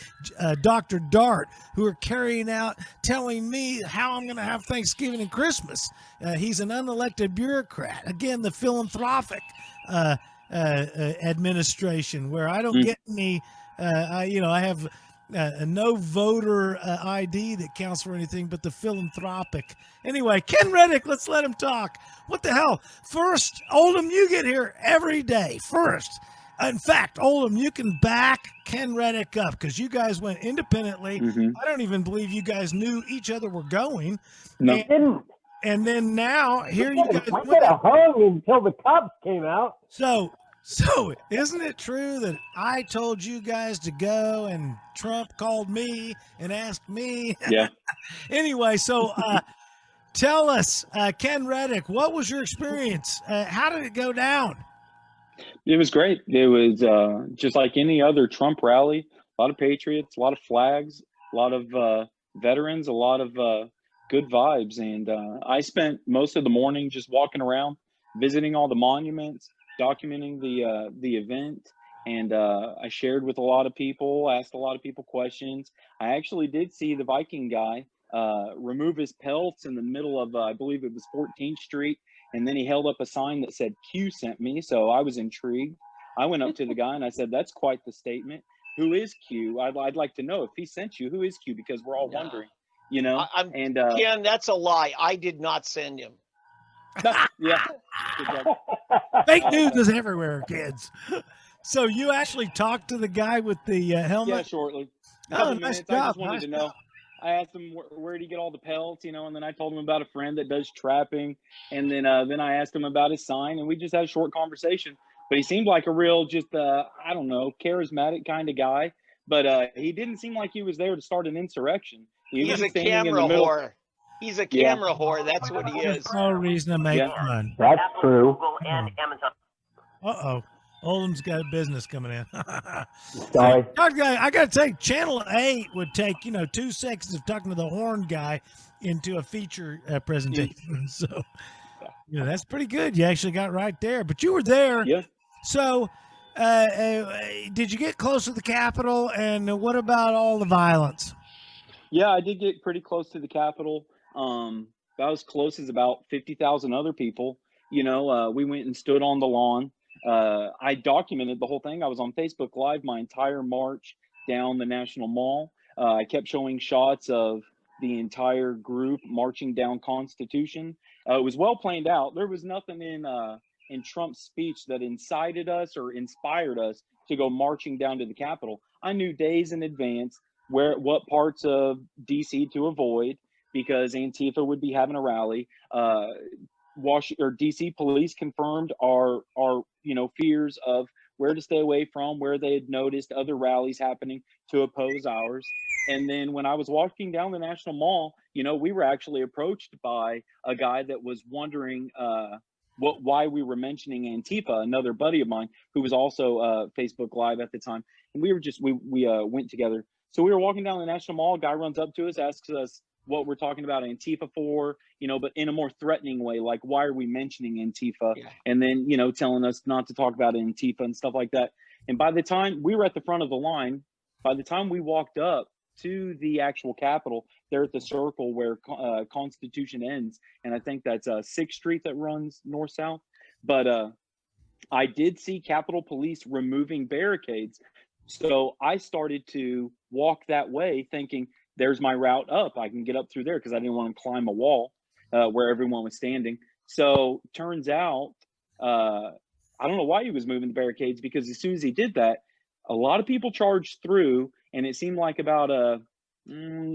Dr. Dart, who are carrying out, telling me how I'm going to have Thanksgiving and Christmas. He's an unelected bureaucrat. Again, the philanthropic administration, where I don't get any, I have a no voter ID that counts for anything but the philanthropic. Anyway, Ken Reddick, let's let him talk. What the hell? First, Oldham, you get here every day. First. In fact, Oldham, you can back Ken Reddick up because you guys went independently. I don't even believe you guys knew each other were going. No. And then now, here you guys went. We could have hung until the cops came out. So isn't it true that I told you guys to go and Trump called me and asked me? Yeah. Anyway, so tell us, Ken Reddick, what was your experience? How did it go down? It was great. It was just like any other Trump rally. A lot of patriots, a lot of flags, a lot of veterans, a lot of good vibes. And I spent most of the morning just walking around, visiting all the monuments, documenting the event, and I shared with a lot of people, asked a lot of people questions. I actually did see the Viking guy remove his pelts in the middle of I believe it was 14th Street, and then he held up a sign that said Q sent me, so I was intrigued. I went up to the guy and I said, "That's quite the statement. Who is Q? I'd like to know if he sent you. Who is Q? Because we're all wondering, you know." Ken, that's a lie. I did not send him. Yeah. Fake news is everywhere, kids. So you actually talked to the guy with the helmet? Yeah, shortly. Oh, nice job. I just wanted to know. I asked him where did he get all the pelts, and then I told him about a friend that does trapping, and then I asked him about his sign, and we just had a short conversation. But he seemed like a real, just I don't know, charismatic kind of guy. But he didn't seem like he was there to start an insurrection. He's a camera whore. He's a camera whore. That's what he is. No reason to make fun. That's true. Uh-oh. Oldham's got a business coming in. Sorry. I got to say, Channel 8 would take, 2 seconds of talking to the horn guy into a feature presentation. So, that's pretty good. You actually got right there. But you were there. Yeah. So, did you get close to the Capitol? And what about all the violence? Yeah, I did get pretty close to the Capitol. About as close as about 50,000 other people. We went and stood on the lawn. I documented the whole thing. I was on Facebook Live my entire march down the National Mall. I kept showing shots of the entire group marching down Constitution. It was well planned out. There was nothing in Trump's speech that incited us or inspired us to go marching down to the Capitol. I knew days in advance what parts of DC to avoid because Antifa would be having a rally. DC police confirmed our fears of where to stay away from, where they had noticed other rallies happening to oppose ours. And then when I was walking down the National Mall, we were actually approached by a guy that was wondering why we were mentioning Antifa, another buddy of mine who was also Facebook Live at the time. And we went together. So we were walking down the National Mall. A guy runs up to us, asks us what we're talking about Antifa for, but in a more threatening way, like, why are we mentioning Antifa? Yeah. And then, telling us not to talk about Antifa and stuff like that. And by the time we were at the front of the line, by the time we walked up to the actual Capitol, they're at the circle where Constitution ends. And I think that's 6th Street that runs north-south. But I did see Capitol Police removing barricades. So I started to walk that way thinking, there's my route up. I can get up through there because I didn't want to climb a wall where everyone was standing. So turns out, I don't know why he was moving the barricades, because as soon as he did that, a lot of people charged through, and it seemed like about a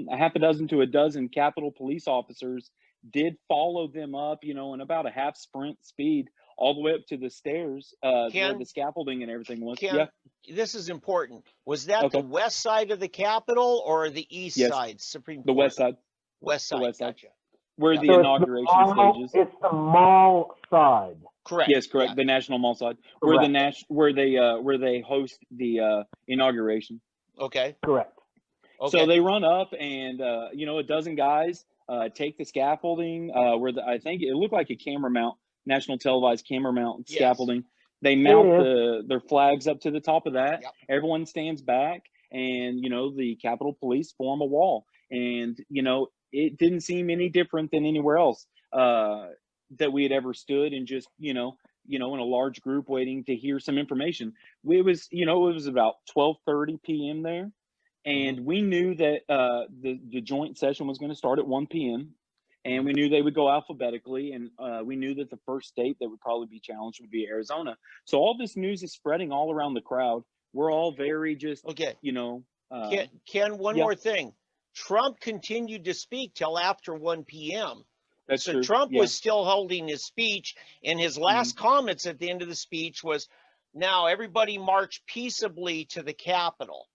half a dozen to a dozen Capitol Police officers did follow them up, you know, in about a half sprint speed all the way up to the stairs where the scaffolding and everything was. Ken, yeah. This is important. Was that Okay. the west side of the Capitol or the east Yes. side, Supreme Court? The west side. West side. The west side. Gotcha. Where Yeah. the So inauguration stages. it's the mall side. Correct. Yes, correct. Yeah. The National Mall side, Correct. where they host the inauguration. Okay. Correct. Okay. So they run up, and you know, a dozen guys take the scaffolding where I think it looked like a camera mount, national televised camera mount scaffolding. They mount their flags up to the top of that. Yep. Everyone stands back, and you know, the Capitol Police form a wall, and you know, it didn't seem any different than anywhere else that we had ever stood and just you know in a large group waiting to hear some information. It was about 12:30 p.m. there, and we knew that the joint session was going to start at 1 p.m. and we knew they would go alphabetically, and we knew that the first state that would probably be challenged would be Arizona. So all this news is spreading all around the crowd. We're all very just you know. Ken, one more thing. Trump continued to speak till after 1 p.m. That's so true. Trump was still holding his speech, and his last comments at the end of the speech was, now everybody march peaceably to the Capitol.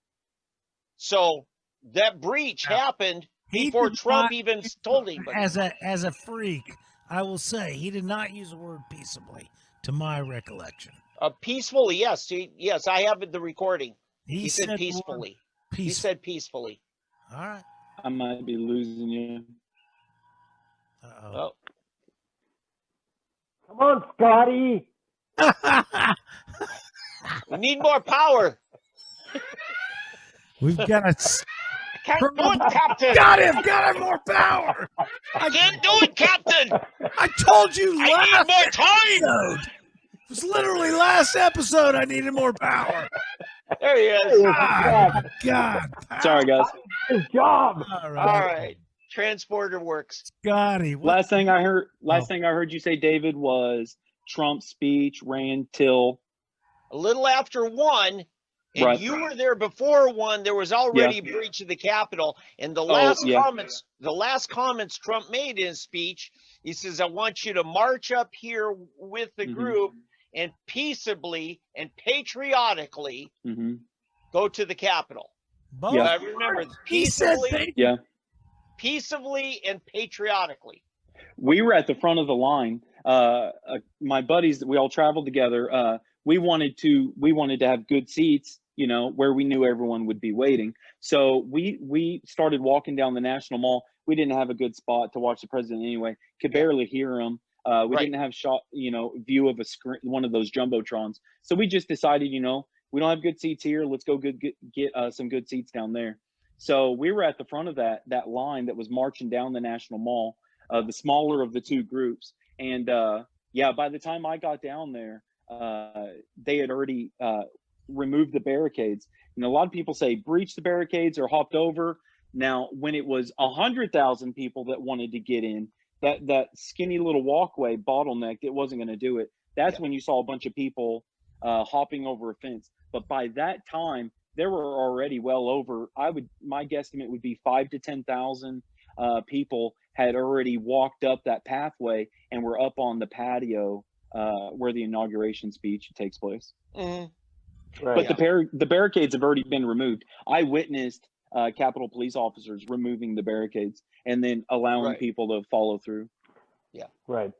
So that breach happened before Trump even told anybody. As a freak, I will say he did not use the word peaceably, to my recollection. Peacefully, yes. Yes, I have the recording. He said peacefully. He said peacefully. All right. I might be losing you. Oh. Come on, Scotty. We need more power. We've got I can't do it, Captain. Got him more power. I can't do it, Captain. I told you I need more time. It was literally last episode I needed more power. There he is. God. Sorry, guys. His job. All All right. Transporter works. Scotty. Last thing I heard you say, David, was Trump's speech ran till a little after 1, and you were there before 1. There was already a breach of the Capitol, and the last comments Trump made in his speech, he says, "I want you to march up here with the group and peaceably and patriotically go to the Capitol." I remember peaceably. Peaceably and patriotically. We were at the front of the line. My buddies, we all traveled together. We wanted to have good seats, you know, where we knew everyone would be waiting. So we started walking down the National Mall. We didn't have a good spot to watch the president anyway. Could barely hear him. We didn't have view of a screen, one of those jumbotrons. So we just decided, you know, we don't have good seats here. Let's go get some good seats down there. So we were at the front of that line that was marching down the National Mall, the smaller of the two groups. And by the time I got down there, they had already removed the barricades. And a lot of people say breached the barricades or hopped over. Now, when it was 100,000 people that wanted to get in, that skinny little walkway bottlenecked, it wasn't going to do it. That's when you saw a bunch of people hopping over a fence. But by that time, there were already well over, my guesstimate would be 5,000 to 10,000 people had already walked up that pathway and were up on the patio where the inauguration speech takes place. But the barricades have already been removed. I witnessed Capitol Police officers removing the barricades and then allowing people to follow through. Right.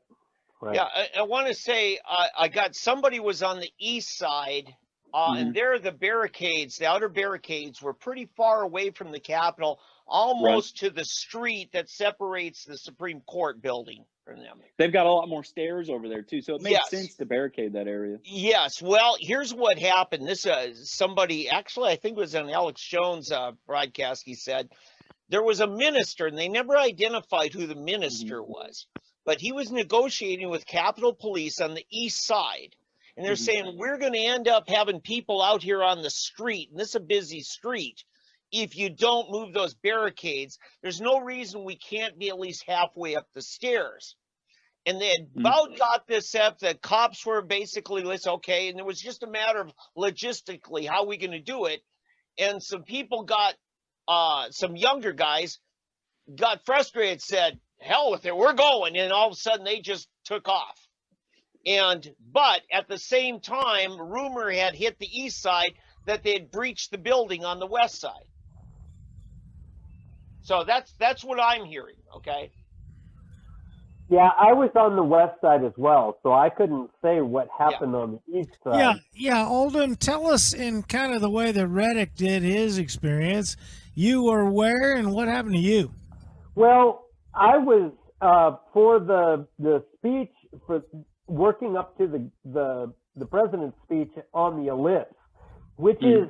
Yeah, I want to say I got somebody was on the east side. And there, the barricades, the outer barricades, were pretty far away from the Capitol, almost to the street that separates the Supreme Court building from them. They've got a lot more stairs over there, too, so it makes sense to barricade that area. Yes. Well, here's what happened. This somebody, actually, I think it was on Alex Jones' broadcast, he said, there was a minister, and they never identified who the minister was, but he was negotiating with Capitol Police on the east side. And they're saying, we're going to end up having people out here on the street, and this is a busy street. If you don't move those barricades, there's no reason we can't be at least halfway up the stairs. And they had about got this up. The cops were basically, okay. And it was just a matter of logistically, how are we going to do it? And some people got, some younger guys got frustrated, said, hell with it, we're going. And all of a sudden they just took off. But at the same time, rumor had hit the east side that they had breached the building on the west side. So that's what I'm hearing, okay? Yeah, I was on the west side as well, so I couldn't say what happened on the east side. Yeah, Oldham, tell us in kind of the way that Reddick did his experience. You were where and what happened to you? Well, I was for the speech, for working up to the president's speech on the ellipse, which is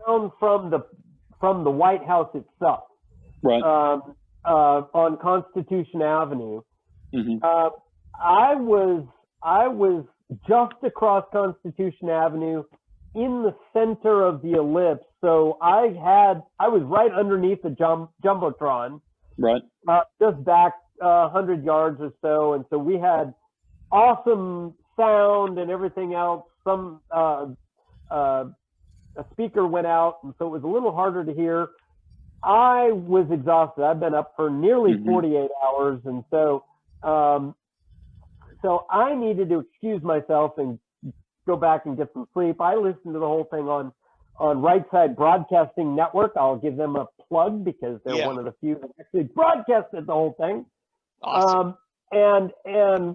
down from the White House itself, Right. On Constitution Avenue. I was just across Constitution Avenue in the center of the ellipse. So I was right underneath the Jumbotron, Right. just back 100 yards or so. And so we had awesome sound and everything else. Some, a speaker went out, and so it was a little harder to hear. I was exhausted. I've been up for nearly 48 hours. And so, so I needed to excuse myself and go back and get some sleep. I listened to the whole thing on Right Side Broadcasting Network. I'll give them a plug because they're one of the few that actually broadcasted the whole thing. Awesome. And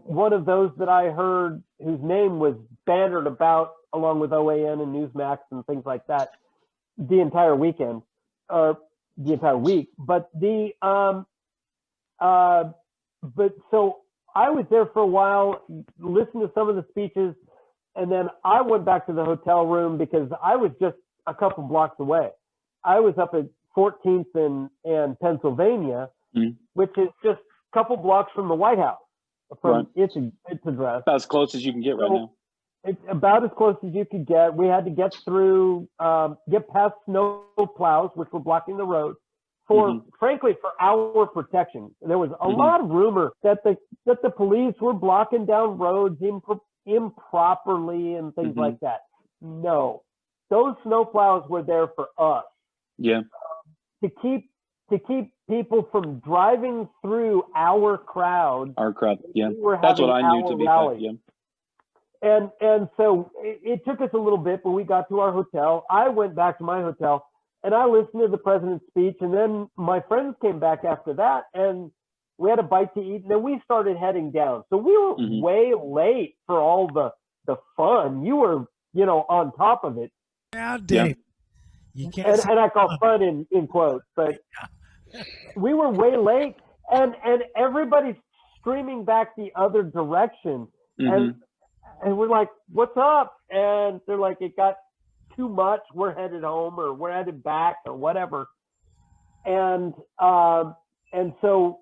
one of those that I heard whose name was bannered about along with OAN and Newsmax and things like that the entire weekend, or the entire week. But but so I was there for a while, listened to some of the speeches, and then I went back to the hotel room because I was just a couple blocks away. I was up at 14th and Pennsylvania, which is just a couple blocks from the White House, from its address. About as close as you can get right now. It's about as close as you could get. We had to get through, get past snow plows, which were blocking the road, for frankly, for our protection. There was a lot of rumor that the police were blocking down roads improperly and things like that. No, those snow plows were there for us. Yeah. To keep people from driving through our crowd. Our crowd. Yeah. That's what I knew to be fact. Yeah. And so it took us a little bit, but we got to our hotel. I went back to my hotel and I listened to the president's speech, and then my friends came back after that, and we had a bite to eat, and then we started heading down. So we were way late for all the fun. You were, on top of it. Now, Dave, you can't. And I call fun in quotes, but we were way late, and everybody's streaming back the other direction, and we're like, "What's up?" And they're like, "It got too much. We're headed home, or we're headed back, or whatever." And so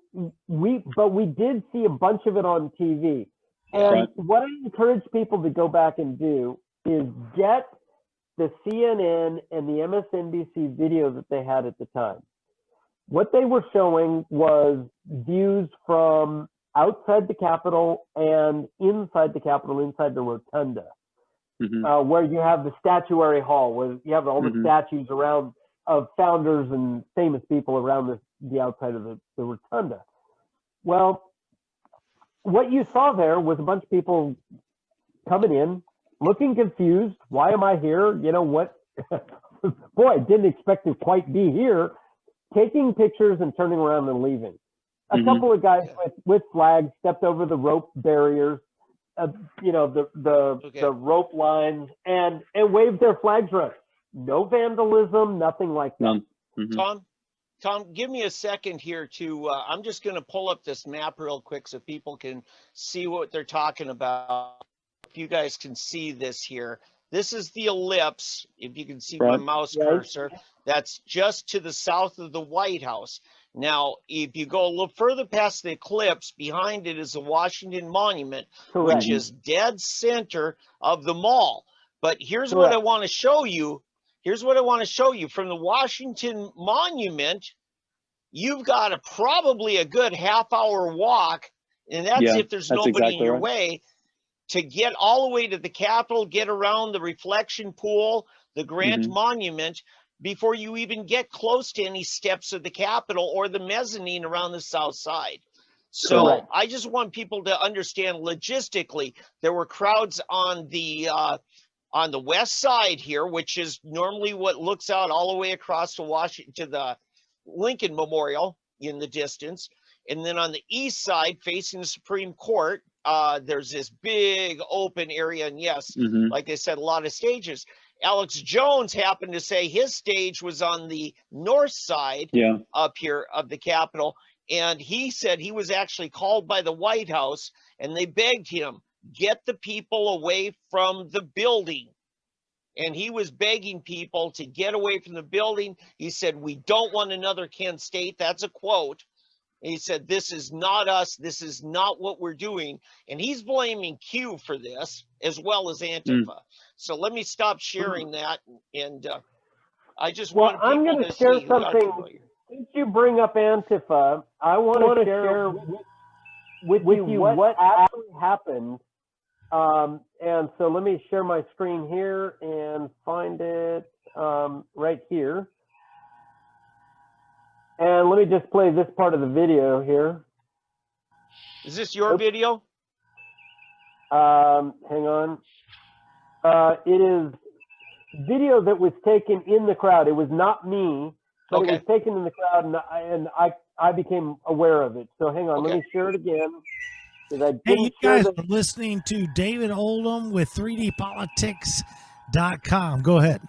we did see a bunch of it on TV. And what I encourage people to go back and do is get the CNN and the MSNBC video that they had at the time. What they were showing was views from outside the Capitol and inside the Capitol, inside the rotunda, where you have the statuary hall, where you have all the statues around of founders and famous people around the outside of the rotunda. Well, what you saw there was a bunch of people coming in, looking confused. Why am I here? You know what? Boy, I didn't expect to quite be here. Taking pictures and turning around and leaving. A couple of guys with flags stepped over the rope barriers, the rope lines, and waved their flags around. No vandalism, nothing like that. Tom, give me a second here to, I'm just going to pull up this map real quick so people can see what they're talking about. If you guys can see this here, this is the ellipse. If you can see my mouse cursor, that's just to the south of the White House. Now, if you go a little further past the eclipse, behind it is the Washington Monument, Correct. which is dead center of the mall. But here's what Correct. I want to show you. Here's what I want to show you. From the Washington Monument, you've got probably a good half-hour walk, and that's if there's nobody exactly in your right. way, to get all the way to the Capitol, get around the reflection pool, the Grant Monument, before you even get close to any steps of the Capitol or the mezzanine around the south side. So Correct. I just want people to understand logistically, there were crowds on the west side here, which is normally what looks out all the way across to Washington, to the Lincoln Memorial in the distance. And then on the east side, facing the Supreme Court, there's this big open area. And yes, like I said, a lot of stages. Alex Jones happened to say his stage was on the north side up here of the Capitol. And he said he was actually called by the White House, and they begged him, get the people away from the building. And he was begging people to get away from the building. He said, we don't want another Kent State. That's a quote. And he said, this is not us. This is not what we're doing. And he's blaming Q for this, as well as Antifa. So let me stop sharing that. And I just want people I'm going to to share see who are something. familiar. Since you bring up Antifa, I want to share with you what actually happened. And so let me share my screen here and find it right here. And let me just play this part of the video here. Is this your video? Hang on. It is video that was taken in the crowd. It was not me, but it was taken in the crowd, and I became aware of it. So hang on, let me share it again. Hey, you guys are listening to David Oldham with 3dpolitics.com. Go ahead.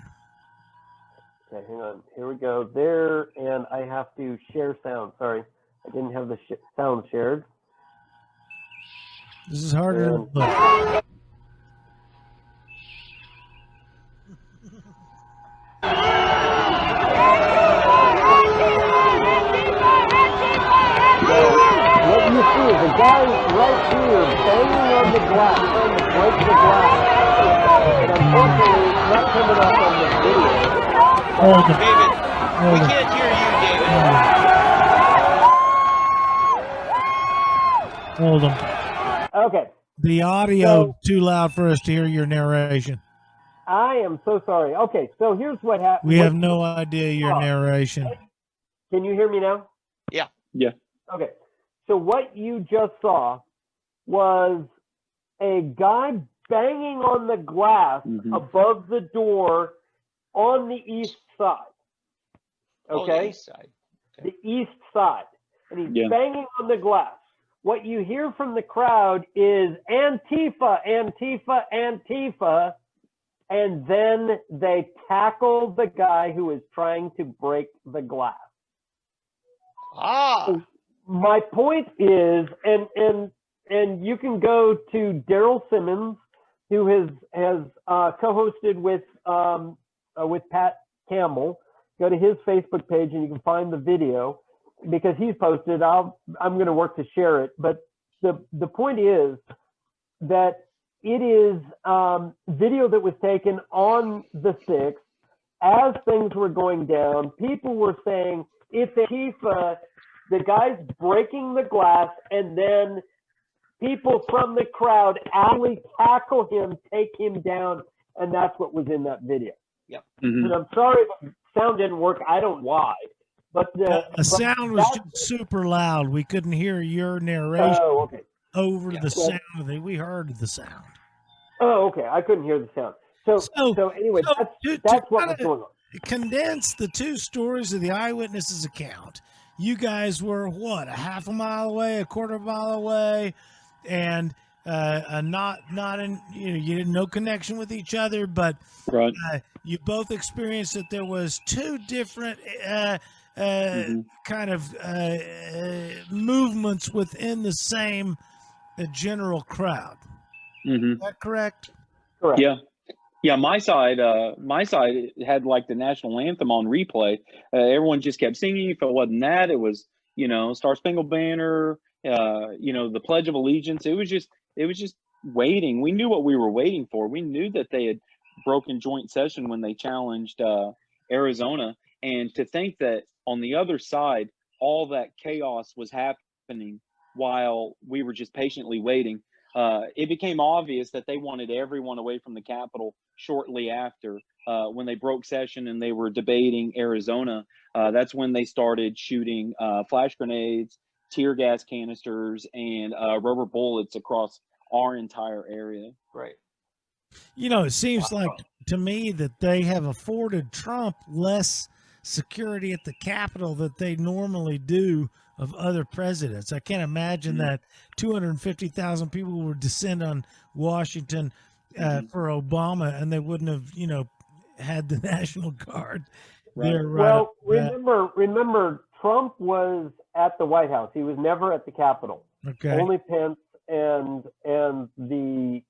Okay, hang on. Here we go. There, and I have to share sound. Sorry, I didn't have the sound shared. This is harder than look. What you see is a guy right here banging on the glass, trying to break the glass. And unfortunately, it's not coming up on the video. David, we can't hear you, David. Hold them. Okay. The audio too loud for us to hear your narration. I am so sorry. Okay, so here's what happened. We have no idea your narration. Can you hear me now? Yeah. Yeah. Okay. So what you just saw was a guy banging on the glass above the door on the east side. Okay? Oh, the east side. Okay. The east side. And he's banging on the glass. What you hear from the crowd is Antifa, Antifa, Antifa. And then they tackle the guy who is trying to break the glass. So my point is, and you can go to Daryl Simmons, who has co-hosted with Pat Campbell. Go to his Facebook page and you can find the video because he's posted. I'm going to work to share it, but the point is that it is video that was taken on the 6th as things were going down. People were saying, it's Antifa, the guy's breaking the glass, and then people from the crowd actually tackle him, take him down, and that's what was in that video. Yep. And I'm sorry if the sound didn't work. I don't know why. But the sound was just super loud. We couldn't hear your narration over the sound of it. We heard the sound. Oh, okay. I couldn't hear the sound. So anyway, that's what was going on. Condense the two stories of the eyewitness's account. You guys were what, a half a mile away, a quarter of a mile away, and not in, you didn't no connection with each other, but you both experienced that there was two different kind of movements within the same general crowd. Is that correct? Correct. Yeah. Yeah, my side had like the national anthem on replay. Everyone just kept singing. If it wasn't that, it was, Star Spangled Banner, the Pledge of Allegiance. It was just waiting. We knew what we were waiting for. We knew that they had broken joint session when they challenged Arizona. And to think that on the other side, all that chaos was happening while we were just patiently waiting. It became obvious that they wanted everyone away from the Capitol shortly after, when they broke session and they were debating Arizona. That's when they started shooting flash grenades, tear gas canisters, and rubber bullets across our entire area. Right. It seems like to me that they have afforded Trump less security at the Capitol that they normally do of other presidents. I can't imagine that 250,000 people would descend on Washington for Obama and they wouldn't have, had the National Guard. Right. There, Well, remember, Trump was at the White House. He was never at the Capitol. Okay. Only Pence and the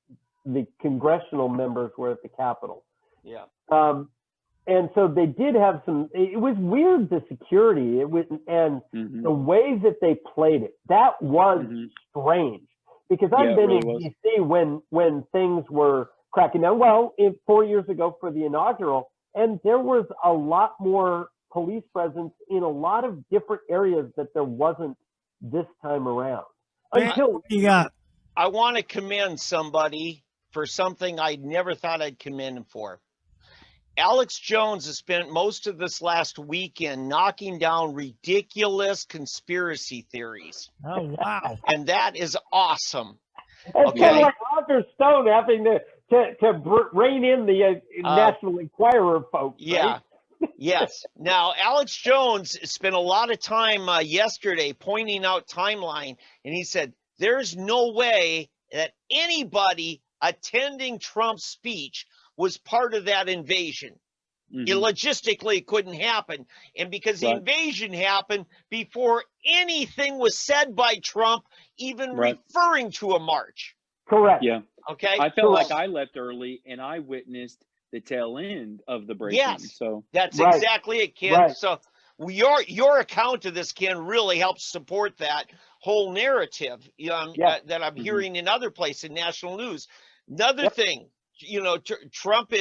congressional members were at the Capitol. Yeah. And so they did have some. It was weird, the security. It was, and the way that they played it, that was strange. Because I've been in DC when things were cracking down. Well, 4 years ago for the inaugural, and there was a lot more police presence in a lot of different areas that there wasn't this time around. Until you got. I want to commend somebody for something I never thought I'd commend him for. Alex Jones has spent most of this last weekend knocking down ridiculous conspiracy theories. Oh, wow. And that is awesome. It's kind of like Roger Stone having to rein in the National Enquirer folks. Yeah. Right? Yes. Now, Alex Jones spent a lot of time yesterday pointing out timeline, and he said, there's no way that anybody attending Trump's speech was part of that invasion. Logistically, it couldn't happen. And because the invasion happened before anything was said by Trump, even referring to a march. Correct. Yeah. Okay. I felt like I left early and I witnessed the tail end of the break-in. Yes. So that's exactly it, Ken. So your account of this, Ken, really helps support that whole narrative that I'm hearing in other places in national news. Another thing, Trump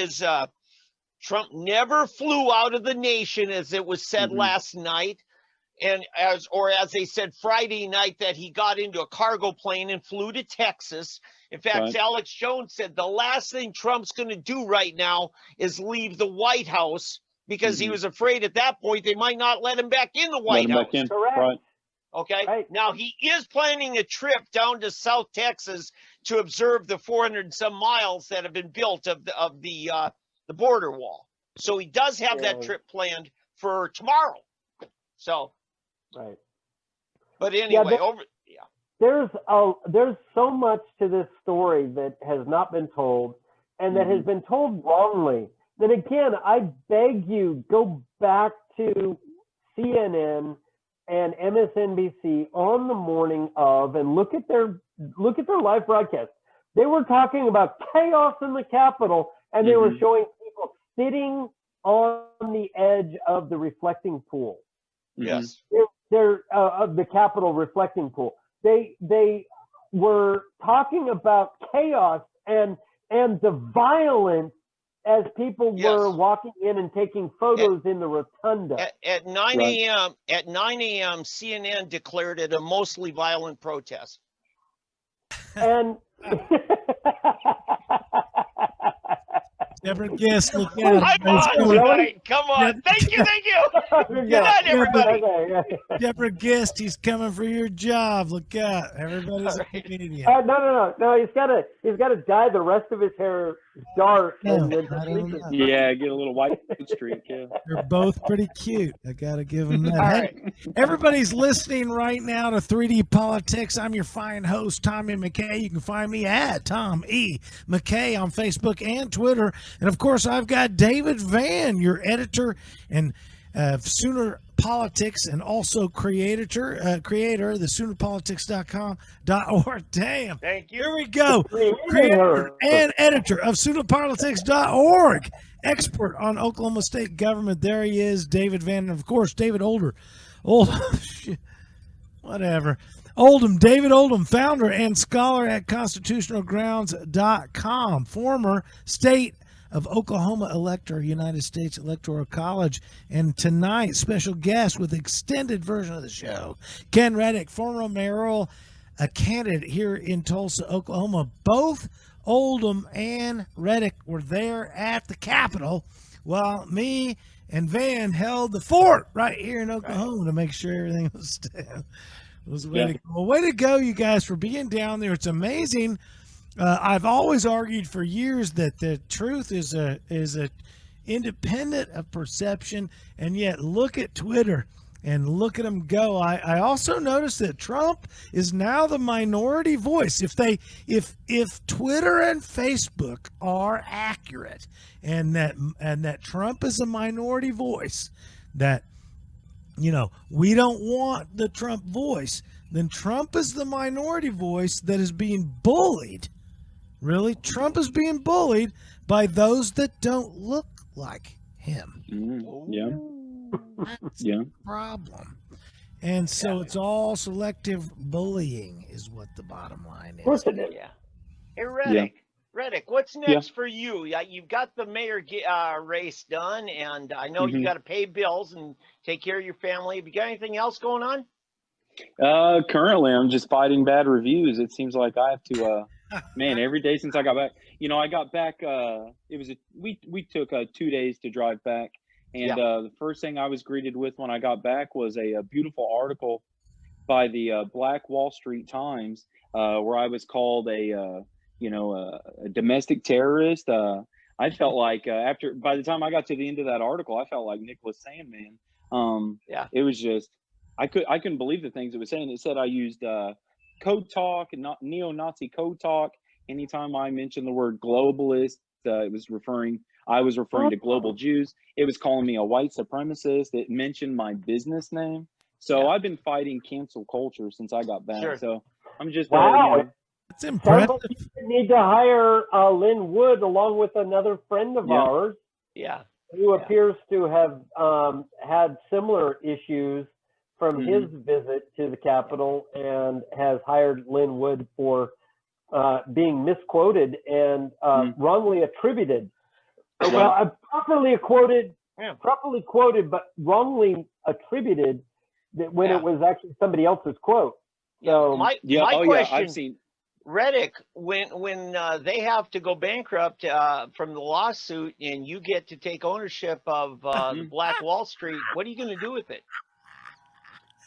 never flew out of the nation, as it was said last night, and as they said Friday night, that he got into a cargo plane and flew to Texas. In fact, Alex Jones said the last thing Trump's going to do right now is leave the White House, because he was afraid at that point they might not let him back in the White House. Correct. Right. Okay. Right. Now he is planning a trip down to South Texas to observe the 400 and some miles that have been built of the border wall. So he does have that trip planned for tomorrow. So, but anyway, there's so much to this story that has not been told, and that has been told wrongly. Then again, I beg you, go back to CNN and MSNBC on the morning of, and look at their live broadcast. They were talking about chaos in the Capitol, and they were showing people sitting on the edge of the reflecting pool. Yes, they're of the Capitol reflecting pool. They were talking about chaos and the violence as people were walking in and taking photos in the rotunda. At 9 a.m., CNN declared it a mostly violent protest. And Deborah Guest, look at I'm on tonight. Come on. Thank you. Good night, everybody. Deborah Guest, he's coming for your job. Look out. Everybody's a comedian. No. He's got to dye the rest of his hair dark. Get a little white streak. Yeah. They're both pretty cute. I got to give them that. Hey, everybody's listening right now to 3D Politics. I'm your fine host, Tommy McKay. You can find me at Tom E. McKay on Facebook and Twitter. And, of course, I've got David Van, your editor and Sooner Politics and also creator the soonerpolitics.com.org. Damn. Thank you. Here we go. Creator. Creator and editor of soonerpolitics.org. Expert on Oklahoma state government. There he is, David Van, and of course, David Oldham, David Oldham, founder and scholar at constitutionalgrounds.com, former state of Oklahoma elector, United States Electoral College, and tonight, special guest with extended version of the show, Ken Reddick, former mayoral candidate here in Tulsa, Oklahoma. Both Oldham and Reddick were there at the Capitol while me and Van held the fort right here in Oklahoma to make sure everything was way to go, you guys, for being down there. It's amazing. I've always argued for years that the truth is a independent of perception, and yet look at Twitter and look at them go. I also noticed that Trump is now the minority voice. If Twitter and Facebook are accurate, and that Trump is a minority voice, that we don't want the Trump voice, then Trump is the minority voice that is being bullied. Really, Trump is being bullied by those that don't look like him. Yeah. That's the problem. And so it's all selective bullying is what the bottom line is. Of course it is. Yeah. Hey, Reddick, what's next for you? You've got the mayor race done, and I know you got to pay bills and take care of your family. Have you got anything else going on? Currently, I'm just fighting bad reviews. It seems like I have to, every day since I got back. I got back. We took 2 days to drive back, and the first thing I was greeted with when I got back was a beautiful article by the Black Wall Street Times, where I was called a domestic terrorist. I felt like by the time I got to the end of that article, I felt like Nicholas Sandman. It was just. I couldn't believe the things it was saying. It said I used code talk and neo-Nazi code talk. Anytime I mentioned the word globalist, I was referring to global Jews. It was calling me a white supremacist. It mentioned my business name. So I've been fighting cancel culture since I got back. So I'm just That's impressive. You need to hire Lynn Wood along with another friend of ours. Yeah. Who appears to have had similar issues from his visit to the Capitol, and has hired Lynn Wood for being misquoted and wrongly attributed. Well, properly quoted, but wrongly attributed that when it was actually somebody else's quote. So my question, I've seen Reddick, when they have to go bankrupt from the lawsuit, and you get to take ownership of the Black Wall Street, what are you going to do with it?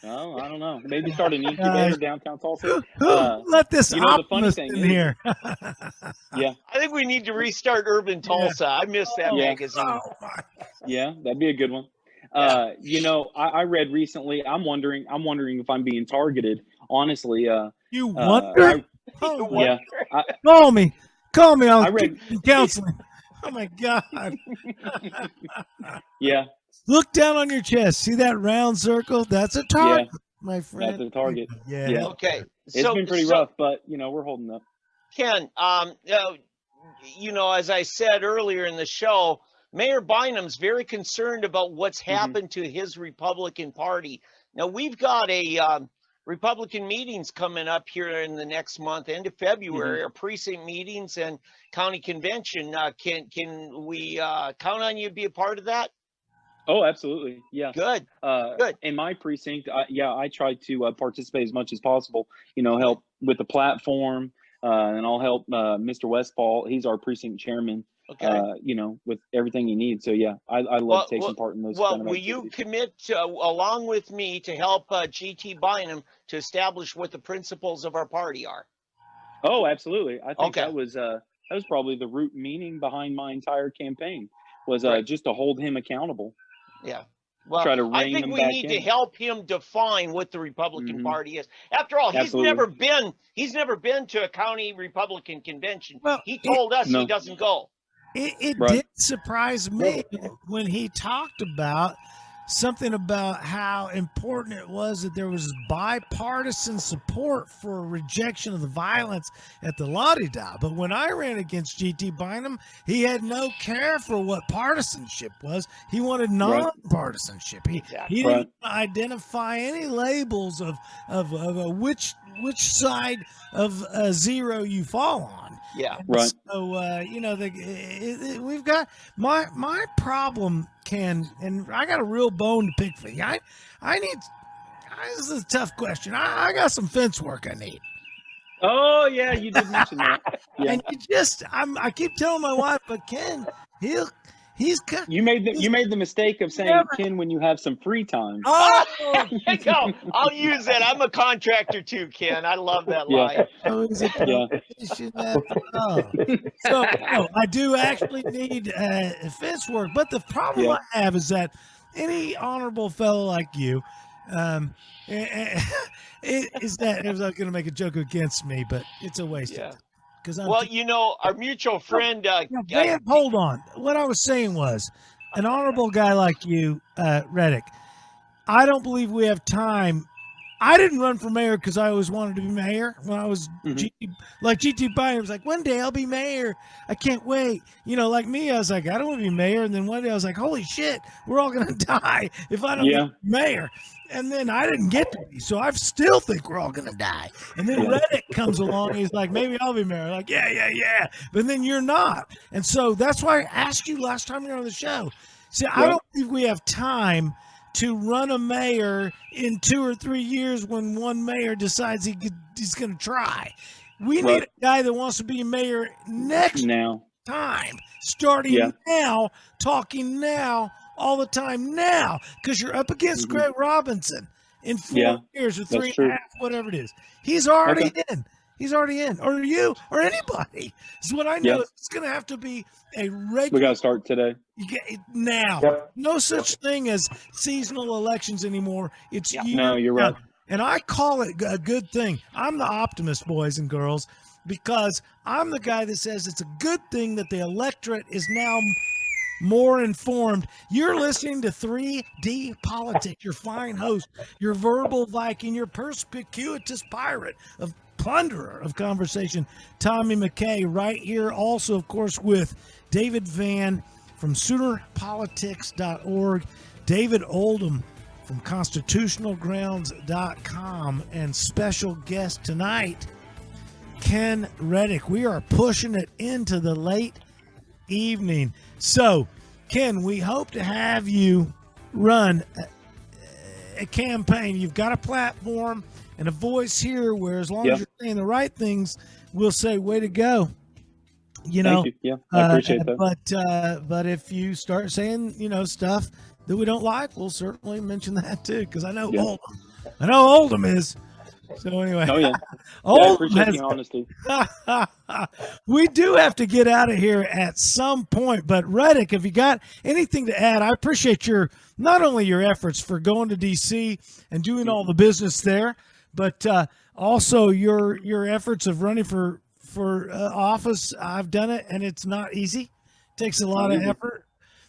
Oh, I don't know. Maybe start an incubator downtown Tulsa. Let this the funny thing in here. I think we need to restart Urban Tulsa. I miss that magazine. Yeah, that'd be a good one. I read recently. I'm wondering if I'm being targeted. Honestly, you wonder? Call me. I read counseling. Oh my God. Look down on your chest. See that round circle? That's a target, my friend. That's a target. Yeah. Okay. It's been pretty rough, but we're holding up. Ken, as I said earlier in the show, Mayor Bynum's very concerned about what's happened to his Republican Party. Now, we've got a Republican meetings coming up here in the next month, end of February, our precinct meetings and county convention. Can we count on you to be a part of that? Oh, absolutely. Yeah. Good. Good. In my precinct, I try to participate as much as possible, help with the platform, and I'll help Mr. Westfall. He's our precinct chairman, with everything he needs. So, I love taking part in those. Well, will you commit along with me to help GT Bynum to establish what the principles of our party are? Oh, absolutely. I think that was probably the root meaning behind my entire campaign was just to hold him accountable. Yeah. Well, try to I think we need to help him define what the Republican Party is. After all, he's never been to a county Republican convention. Well, he told us he doesn't go. It did surprise me when he talked about something about how important it was that there was bipartisan support for rejection of the violence at the La-di-da. But when I ran against G.T. Bynum, he had no care for what partisanship was. He wanted non-partisanship. He didn't identify any labels of which side of zero you fall on. Yeah. Right. So we've got my problem, Ken, and I got a real bone to pick for you. This is a tough question. I got some fence work I need. Oh yeah, you did mention that. Yeah. And I keep telling my wife, but Ken, he's cut. You made the mistake of saying, Ken, when you have some free time. Oh, No, I'll use that. I'm a contractor too, Ken. I love that line. So no, I do actually need fence work, but the problem I have is that any honorable fellow like you, is that I was going to make a joke against me, but it's a waste of time. Well, our mutual friend. Dan, hold on. What I was saying was, an honorable guy like you, Reddick, I don't believe we have time. I didn't run for mayor because I always wanted to be mayor. When I was G.T. Bynum was like, one day I'll be mayor. I can't wait. Like me, I was like, I don't want to be mayor. And then one day I was like, holy shit, we're all going to die if I don't be mayor. And then I didn't get to be. So I still think we're all going to die. And then Reddick comes along and he's like, maybe I'll be mayor. Like, yeah. But then you're not. And so that's why I asked you last time you were on the show. See, I don't think we have time to run a mayor in 2 or 3 years when one mayor decides he's going to try. We need a guy that wants to be mayor next time, starting now, talking now, all the time now, because you're up against Greg Robinson in 4 years or 3.5, whatever it is. He's already in. He's already in. Or you or anybody. This is what I know. It's going to have to be a regular. We got to start today. Now. No such thing as seasonal elections anymore. It's No, you're right. And I call it a good thing. I'm the optimist, boys and girls, because I'm the guy that says it's a good thing that the electorate is now more informed. You're listening to 3D Politics, your fine host, your verbal Viking, your perspicuous pirate of plunderer of conversation, Tommy McKay, right here. Also, of course, with David Vann from SoonerPolitics.org, David Oldham from ConstitutionalGrounds.com, and special guest tonight, Ken Reddick. We are pushing it into the late evening. So, Ken, we hope to have you run a campaign. You've got a platform and a voice here where, as long as you're saying the right things, we'll say, way to go. Thank you. Yeah, I appreciate that. But if you start saying, stuff that we don't like, we'll certainly mention that too, because I know Oldham. I know Oldham is. So anyway. Oh, yeah. I appreciate the honesty. We do have to get out of here at some point. But Reddick, if you got anything to add, I appreciate not only your efforts for going to D.C. and doing all the business there, but also your efforts of running for office. I've done it, and it's not easy. It takes a lot of effort.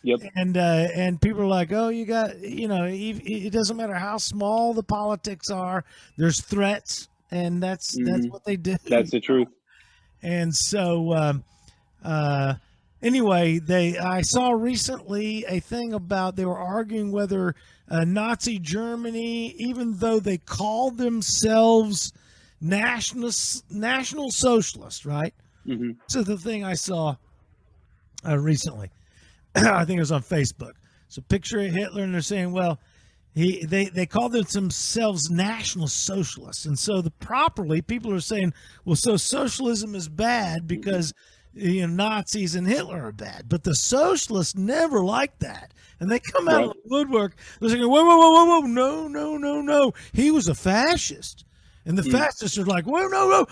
Yep. And people are like, oh, you got, it doesn't matter how small the politics are. There's threats, and that's what they do. That's the truth. And so, anyway, I saw recently a thing about they were arguing whether Nazi Germany, even though they called themselves National Socialists, right? Mm-hmm. So the thing I saw recently. I think it was on Facebook. So picture of Hitler, and they're saying, well, they call themselves National Socialists. And so properly, people are saying, well, so socialism is bad because Nazis and Hitler are bad. But the socialists never liked that. And they come out of the woodwork. They're saying, whoa, no. He was a fascist. And the fascists are like, well, no.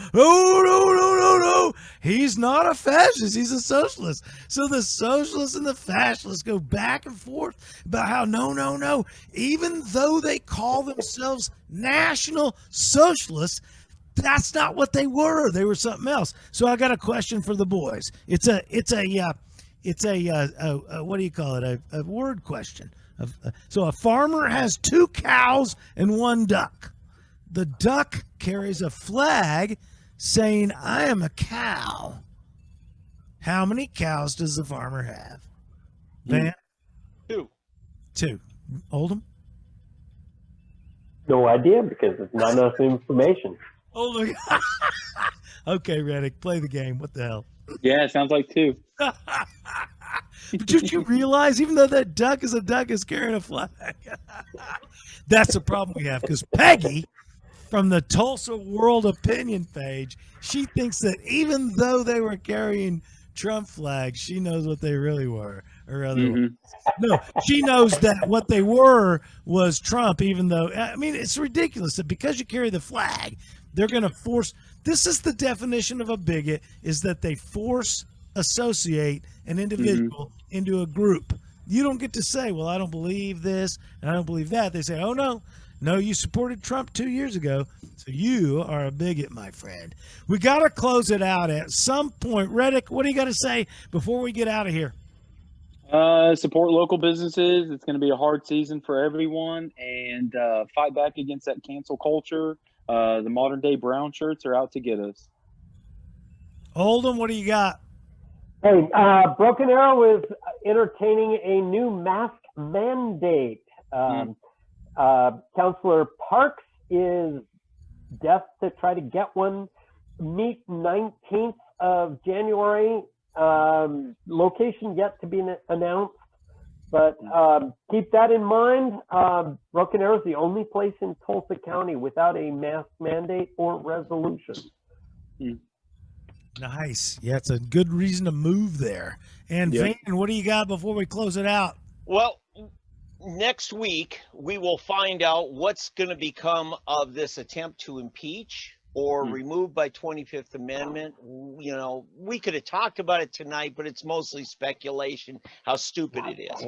He's not a fascist. He's a socialist. So the socialists and the fascists go back and forth about how, no. Even though they call themselves National Socialists, that's not what they were. They were something else. So I got a question for the boys. It's a It's a what do you call it? A word question. So a farmer has 2 cows and 1 duck. The duck carries a flag saying, "I am a cow." How many cows does the farmer have? Van? 2. 2. Oldham? No idea because it's not enough information. Oldham. Okay, Reddick, play the game. What the hell? Yeah, it sounds like 2. But did you realize, even though that duck is carrying a flag? That's the problem we have, because Peggy from the Tulsa World Opinion page, she thinks that even though they were carrying Trump flags, she knows what they really were, or otherwise. No, she knows that what they were was Trump, even though, I mean, it's ridiculous that because you carry the flag, they're going to force. This is the definition of a bigot, is that they force associate an individual into a group. You don't get to say, well, I don't believe this and I don't believe that. They say, oh, no, you supported Trump 2 years ago, so you are a bigot, my friend. We got to close it out at some point. Reddick, what do you got to say before we get out of here? Support local businesses. It's going to be a hard season for everyone, and fight back against that cancel culture. The modern day brown shirts are out to get us. Oldham, what do you got? Hey, Broken Arrow is entertaining a new mask mandate. Councilor Parks is deaf to try to get one. Meet 19th of January. Location yet to be announced, but keep that in mind. Broken Arrow is the only place in Tulsa County without a mask mandate or resolution. Nice. Yeah, it's a good reason to move there. And Van, what do you got before we close it out? Well, next week we will find out what's going to become of this attempt to impeach or removed by 25th Amendment. You know, we could have talked about it tonight, but it's mostly speculation how stupid it is.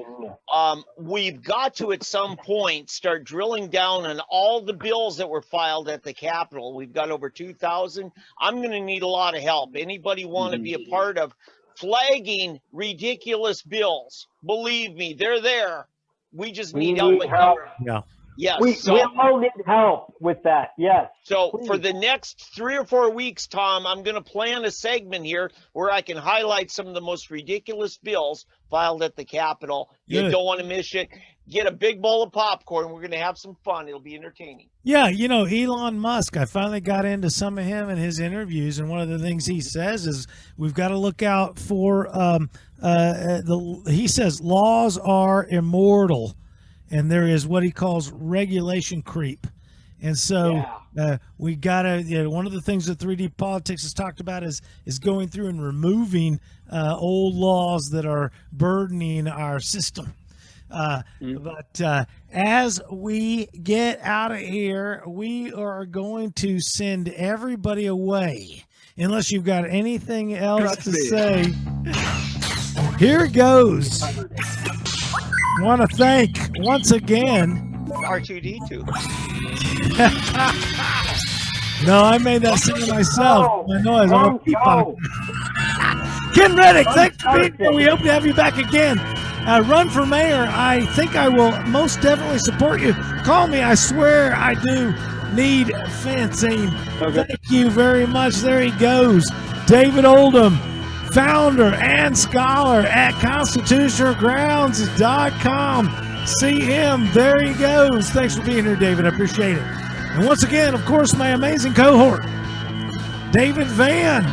We've got to, at some point, start drilling down on all the bills that were filed at the Capitol. We've got over 2,000. I'm going to need a lot of help. Anybody want to be a part of flagging ridiculous bills? Believe me, they're there. We just need help. Yeah. Yes. We all need help with that. Yes. So please. For the next 3 or 4 weeks, Tom, I'm going to plan a segment here where I can highlight some of the most ridiculous bills filed at the Capitol. You don't want to miss it. Get a big bowl of popcorn. We're going to have some fun. It'll be entertaining. Yeah, you know, Elon Musk, I finally got into some of him and his interviews, and one of the things he says is we've got to look out for, he says laws are immortal, and there is what he calls regulation creep. And so we got to, one of the things that 3D Politics has talked about is going through and removing old laws that are burdening our system. But as we get out of here, we are going to send everybody away. Unless you've got anything else to say. Here goes. I want to thank once again R2D2. No, I made that singer myself. My noise. I'm gonna keep on it. Ken Reddick, thanks for being here. We hope to have you back again. Run for mayor. I think I will most definitely support you. Call me. I swear I do need fencing. Okay. Thank you very much. There he goes. David Oldham, founder and scholar at constitutionalgrounds.com. See him. There he goes. Thanks for being here, David. I appreciate it. And once again, of course, my amazing cohort, David Van,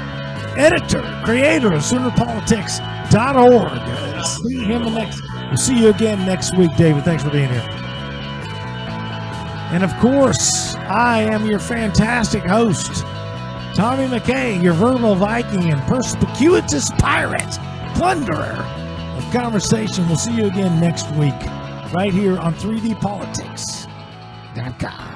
editor, creator of SoonerPolitics.org. See him we'll see you again next week, David. Thanks for being here. And of course, I am your fantastic host, Tommy McKay, your verbal Viking and perspicuitous pirate, plunderer of conversation. We'll see you again next week, right here on 3dpolitics.com.